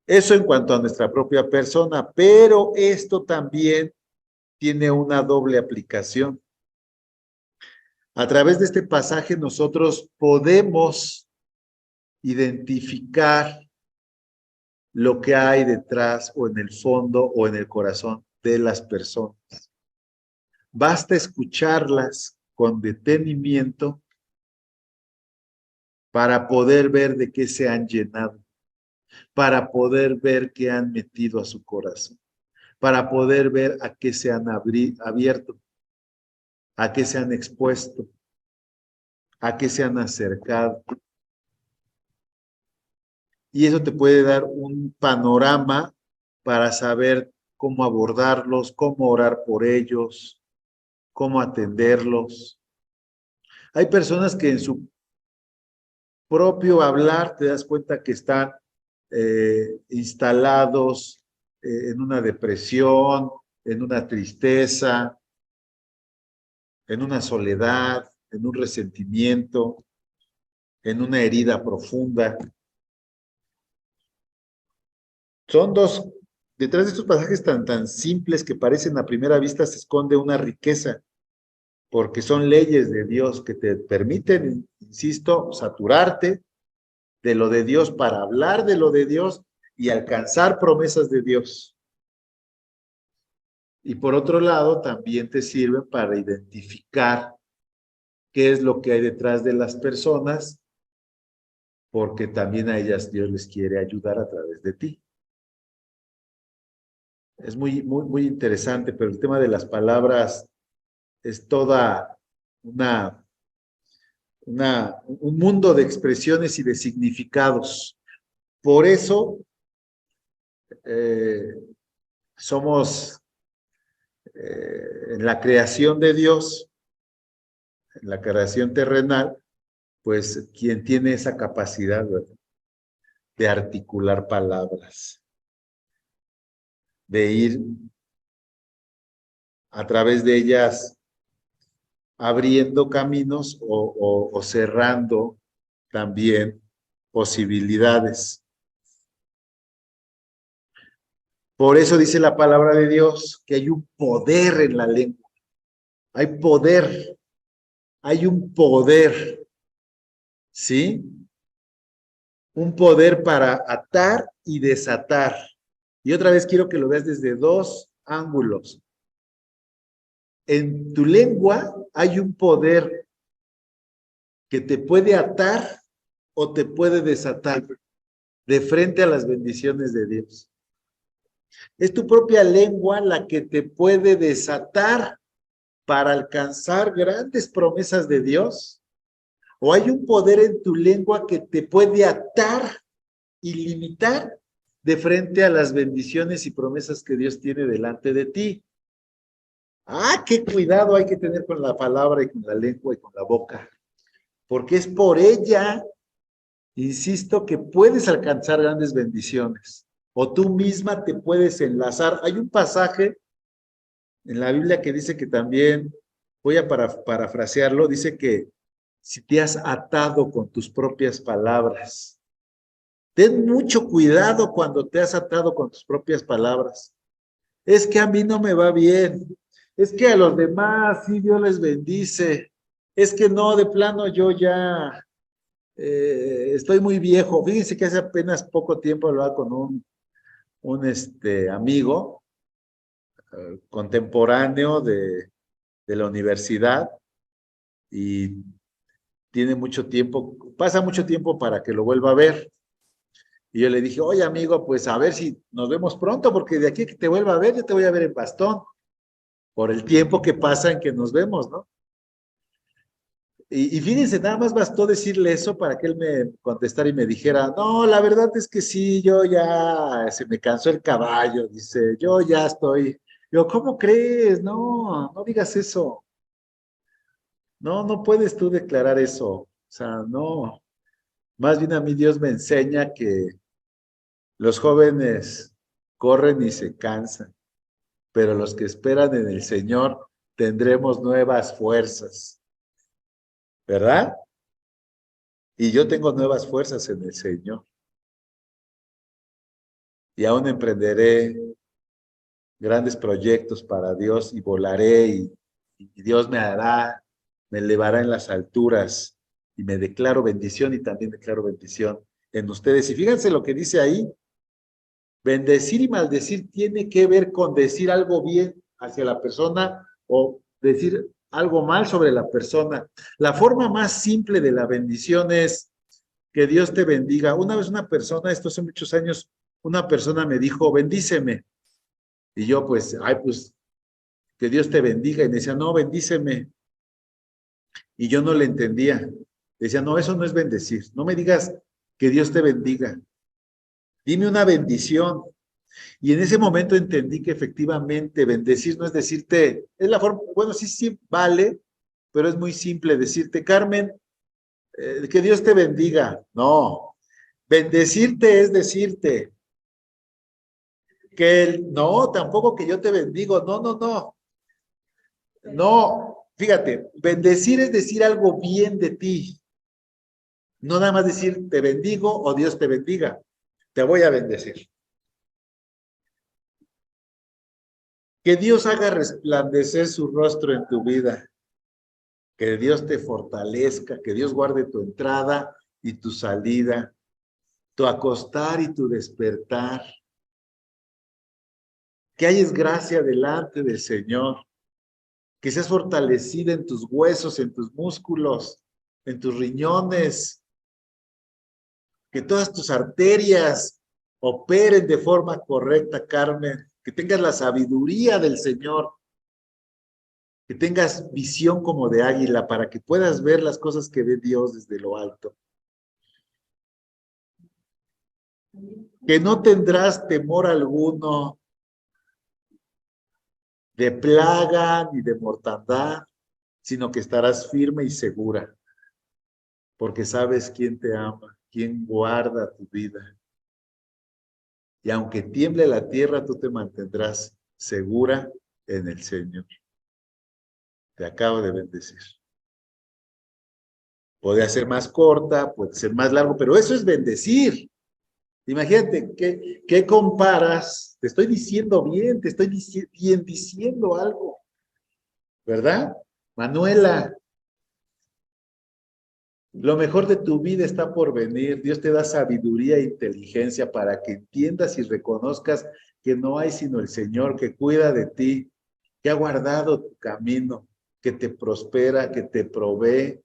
Eso en cuanto a nuestra propia persona, pero esto también tiene una doble aplicación. A través de este pasaje nosotros podemos identificar lo que hay detrás o en el fondo o en el corazón de las personas. Basta escucharlas con detenimiento para poder ver de qué se han llenado, para poder ver qué han metido a su corazón, para poder ver a qué se han abierto, a qué se han expuesto, a qué se han acercado. Y eso te puede dar un panorama para saber cómo abordarlos, cómo orar por ellos, cómo atenderlos. Hay personas que en su propio hablar te das cuenta que están instalados en una depresión, en una tristeza, en una soledad, en un resentimiento, en una herida profunda. Son dos, detrás de estos pasajes tan simples que parecen a primera vista se esconde una riqueza, porque son leyes de Dios que te permiten, insisto, saturarte de lo de Dios para hablar de lo de Dios y alcanzar promesas de Dios. Y por otro lado, también te sirven para identificar qué es lo que hay detrás de las personas, porque también a ellas Dios les quiere ayudar a través de ti. Es muy interesante, pero el tema de las palabras es toda un mundo de expresiones y de significados. Por eso somos en la creación de Dios, en la creación terrenal, pues quien tiene esa capacidad, ¿verdad?, de articular palabras, de ir a través de ellas abriendo caminos o cerrando también posibilidades. Por eso dice la palabra de Dios que hay un poder en la lengua. Hay poder, hay un poder, ¿sí? Un poder para atar y desatar. Y otra vez quiero que lo veas desde dos ángulos. En tu lengua hay un poder que te puede atar o te puede desatar de frente a las bendiciones de Dios. Es tu propia lengua la que te puede desatar para alcanzar grandes promesas de Dios. O hay un poder en tu lengua que te puede atar y limitar de frente a las bendiciones y promesas que Dios tiene delante de ti. Ah, qué cuidado hay que tener con la palabra y con la lengua y con la boca, porque es por ella, insisto, que puedes alcanzar grandes bendiciones, o tú misma te puedes enlazar. Hay un pasaje en la Biblia que dice que también, voy a parafrasearlo, dice que si te has atado con tus propias palabras, ten mucho cuidado cuando te has atado con tus propias palabras. Es que a mí no me va bien, es que a los demás sí Dios les bendice, es que no, de plano yo ya estoy muy viejo. Fíjense que hace apenas poco tiempo hablaba con un amigo contemporáneo de la universidad y tiene mucho tiempo, pasa mucho tiempo para que lo vuelva a ver. Y yo le dije, oye amigo, pues a ver si nos vemos pronto, porque de aquí a que te vuelva a ver, yo te voy a ver en bastón, por el tiempo que pasa en que nos vemos, ¿no? Y fíjense, nada más bastó decirle eso para que él me contestara y me dijera, no, la verdad es que sí, yo ya, se me cansó el caballo, dice, yo ya estoy. Yo, ¿cómo crees? No, no digas eso. No, no puedes tú declarar eso. O sea, no. Más bien a mí Dios me enseña que los jóvenes corren y se cansan, pero los que esperan en el Señor tendremos nuevas fuerzas, ¿verdad? Y yo tengo nuevas fuerzas en el Señor. Y aún emprenderé grandes proyectos para Dios y volaré y Dios me elevará en las alturas y me declaro bendición y también declaro bendición en ustedes. Y fíjense lo que dice ahí, bendecir y maldecir tiene que ver con decir algo bien hacia la persona o decir algo mal sobre la persona. La forma más simple de la bendición es que Dios te bendiga. Una vez una persona, esto hace muchos años, una persona me dijo, bendíceme. Y yo pues, pues, que Dios te bendiga. Y me decía, no, bendíceme. Y yo no le entendía. Decía, no, eso no es bendecir. No me digas que Dios te bendiga. Dime una bendición. Y en ese momento entendí que efectivamente bendecir no es decirte, es la forma, bueno, sí, vale, pero es muy simple decirte, Carmen, que Dios te bendiga. No, bendecirte es decirte no, tampoco que yo te bendigo, no. No, fíjate, bendecir es decir algo bien de ti. No nada más decir te bendigo o Dios te bendiga. Te voy a bendecir. Que Dios haga resplandecer su rostro en tu vida. Que Dios te fortalezca, que Dios guarde tu entrada y tu salida, tu acostar y tu despertar. Que hayas gracia delante del Señor. Que seas fortalecida en tus huesos, en tus músculos, en tus riñones. Que todas tus arterias operen de forma correcta, Carmen. Que tengas la sabiduría del Señor. Que tengas visión como de águila para que puedas ver las cosas que ve Dios desde lo alto. Que no tendrás temor alguno de plaga ni de mortandad, sino que estarás firme y segura, porque sabes quién te ama, quién guarda tu vida. Y aunque tiemble la tierra, tú te mantendrás segura en el Señor. Te acabo de bendecir. Puede ser más corta, puede ser más largo, pero eso es bendecir. Imagínate, ¿qué comparas? Te estoy diciendo bien, te estoy bien diciendo algo, ¿verdad? Manuela, lo mejor de tu vida está por venir. Dios te da sabiduría e inteligencia para que entiendas y reconozcas que no hay sino el Señor que cuida de ti, que ha guardado tu camino, que te prospera, que te provee,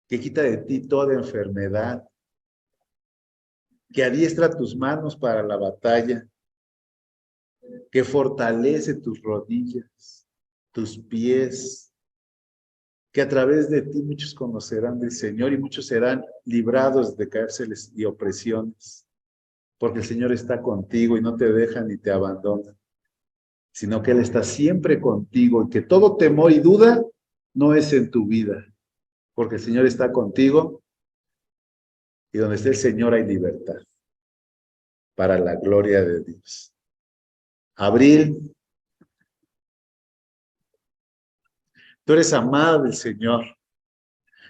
que quita de ti toda enfermedad, que adiestra tus manos para la batalla, que fortalece tus rodillas, tus pies, que a través de ti muchos conocerán del Señor y muchos serán librados de cárceles y opresiones, porque el Señor está contigo y no te deja ni te abandona, sino que Él está siempre contigo y que todo temor y duda no es en tu vida, porque el Señor está contigo y donde esté el Señor hay libertad para la gloria de Dios. Abril, tú eres amada del Señor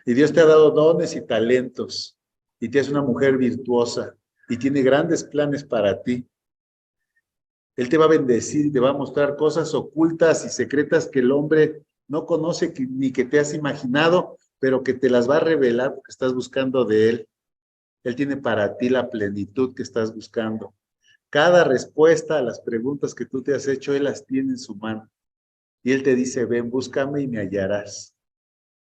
y Dios te ha dado dones y talentos y te es una mujer virtuosa y tiene grandes planes para ti. Él te va a bendecir y te va a mostrar cosas ocultas y secretas que el hombre no conoce ni que te has imaginado, pero que te las va a revelar porque estás buscando de Él. Él tiene para ti la plenitud que estás buscando. Cada respuesta a las preguntas que tú te has hecho, Él las tiene en su mano. Y Él te dice, ven, búscame y me hallarás.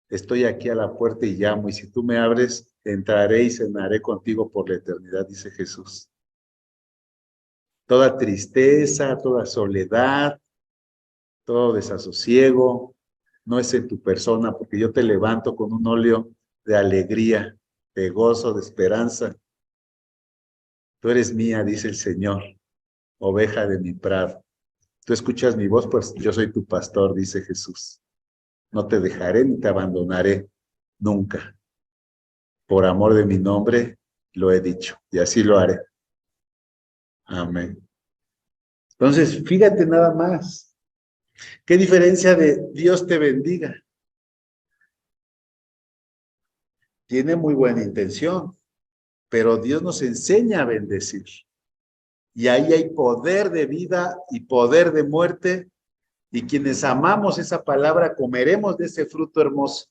Estoy aquí a la puerta y llamo, y si tú me abres, entraré y cenaré contigo por la eternidad, dice Jesús. Toda tristeza, toda soledad, todo desasosiego, no es en tu persona, porque yo te levanto con un óleo de alegría, de gozo, de esperanza. Tú eres mía, dice el Señor, oveja de mi prado. Tú escuchas mi voz, pues yo soy tu pastor, dice Jesús. No te dejaré ni te abandonaré nunca. Por amor de mi nombre lo he dicho, y así lo haré. Amén. Entonces, fíjate nada más. ¿Qué diferencia de Dios te bendiga? tiene muy buena intención, pero Dios nos enseña a bendecir. Y ahí hay poder de vida y poder de muerte, y quienes amamos esa palabra comeremos de ese fruto hermoso.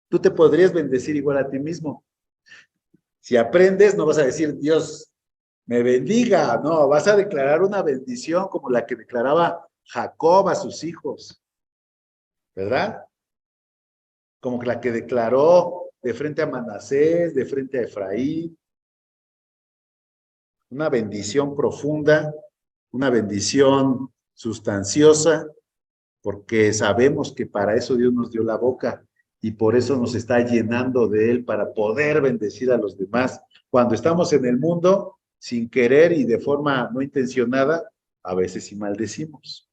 Tú te podrías bendecir igual a ti mismo. Si aprendes, no vas a decir, Dios me bendiga, no, vas a declarar una bendición como la que declaraba Jacob a sus hijos, ¿verdad? Como la que declaró de frente a Manasés, de frente a Efraín. Una bendición profunda, una bendición sustanciosa, porque sabemos que para eso Dios nos dio la boca y por eso nos está llenando de Él para poder bendecir a los demás. Cuando estamos en el mundo, sin querer y de forma no intencionada, a veces sí maldecimos.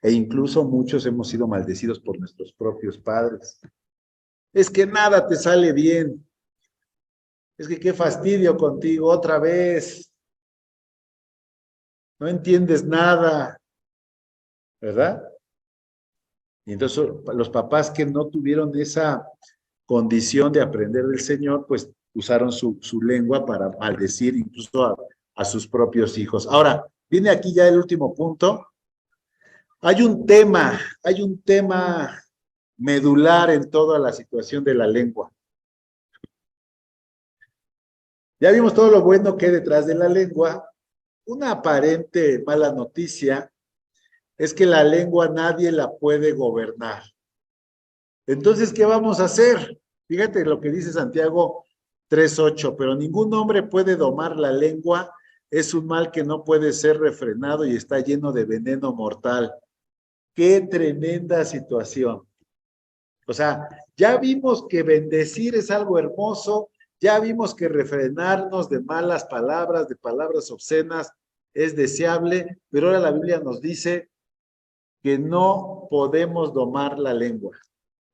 E incluso muchos hemos sido maldecidos por nuestros propios padres. Es que nada te sale bien. Es que qué fastidio contigo otra vez. No entiendes nada, ¿verdad? Y entonces los papás que no tuvieron esa condición de aprender del Señor, pues usaron su lengua para maldecir incluso a sus propios hijos. Ahora, viene aquí ya el último punto. Hay un tema medular en toda la situación de la lengua. Ya vimos todo lo bueno que hay detrás de la lengua. Una aparente mala noticia es que la lengua nadie la puede gobernar. Entonces, ¿qué vamos a hacer? Fíjate lo que dice Santiago 3:8, pero ningún hombre puede domar la lengua, es un mal que no puede ser refrenado y está lleno de veneno mortal. ¡Qué tremenda situación! O sea, ya vimos que bendecir es algo hermoso, ya vimos que refrenarnos de malas palabras, de palabras obscenas, es deseable, pero ahora la Biblia nos dice que no podemos domar la lengua.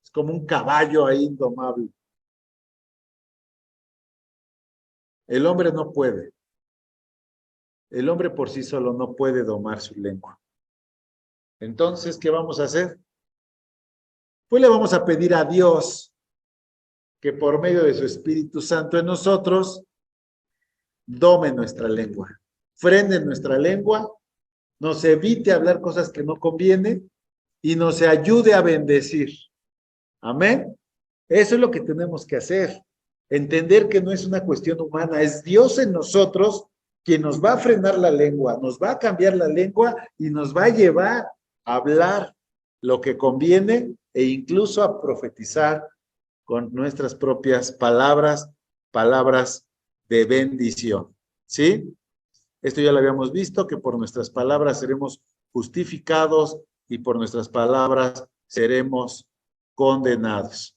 Es como un caballo ahí indomable. El hombre no puede. El hombre por sí solo no puede domar su lengua. Entonces, ¿qué vamos a hacer? Pues le vamos a pedir a Dios que por medio de su Espíritu Santo en nosotros dome nuestra lengua, frene nuestra lengua, nos evite hablar cosas que no convienen y nos ayude a bendecir. Amén. Eso es lo que tenemos que hacer. Entender que no es una cuestión humana, es Dios en nosotros quien nos va a frenar la lengua, nos va a cambiar la lengua y nos va a llevar a hablar lo que conviene e incluso a profetizar con nuestras propias palabras, palabras de bendición. ¿Sí? Esto ya lo habíamos visto, que por nuestras palabras seremos justificados y por nuestras palabras seremos condenados.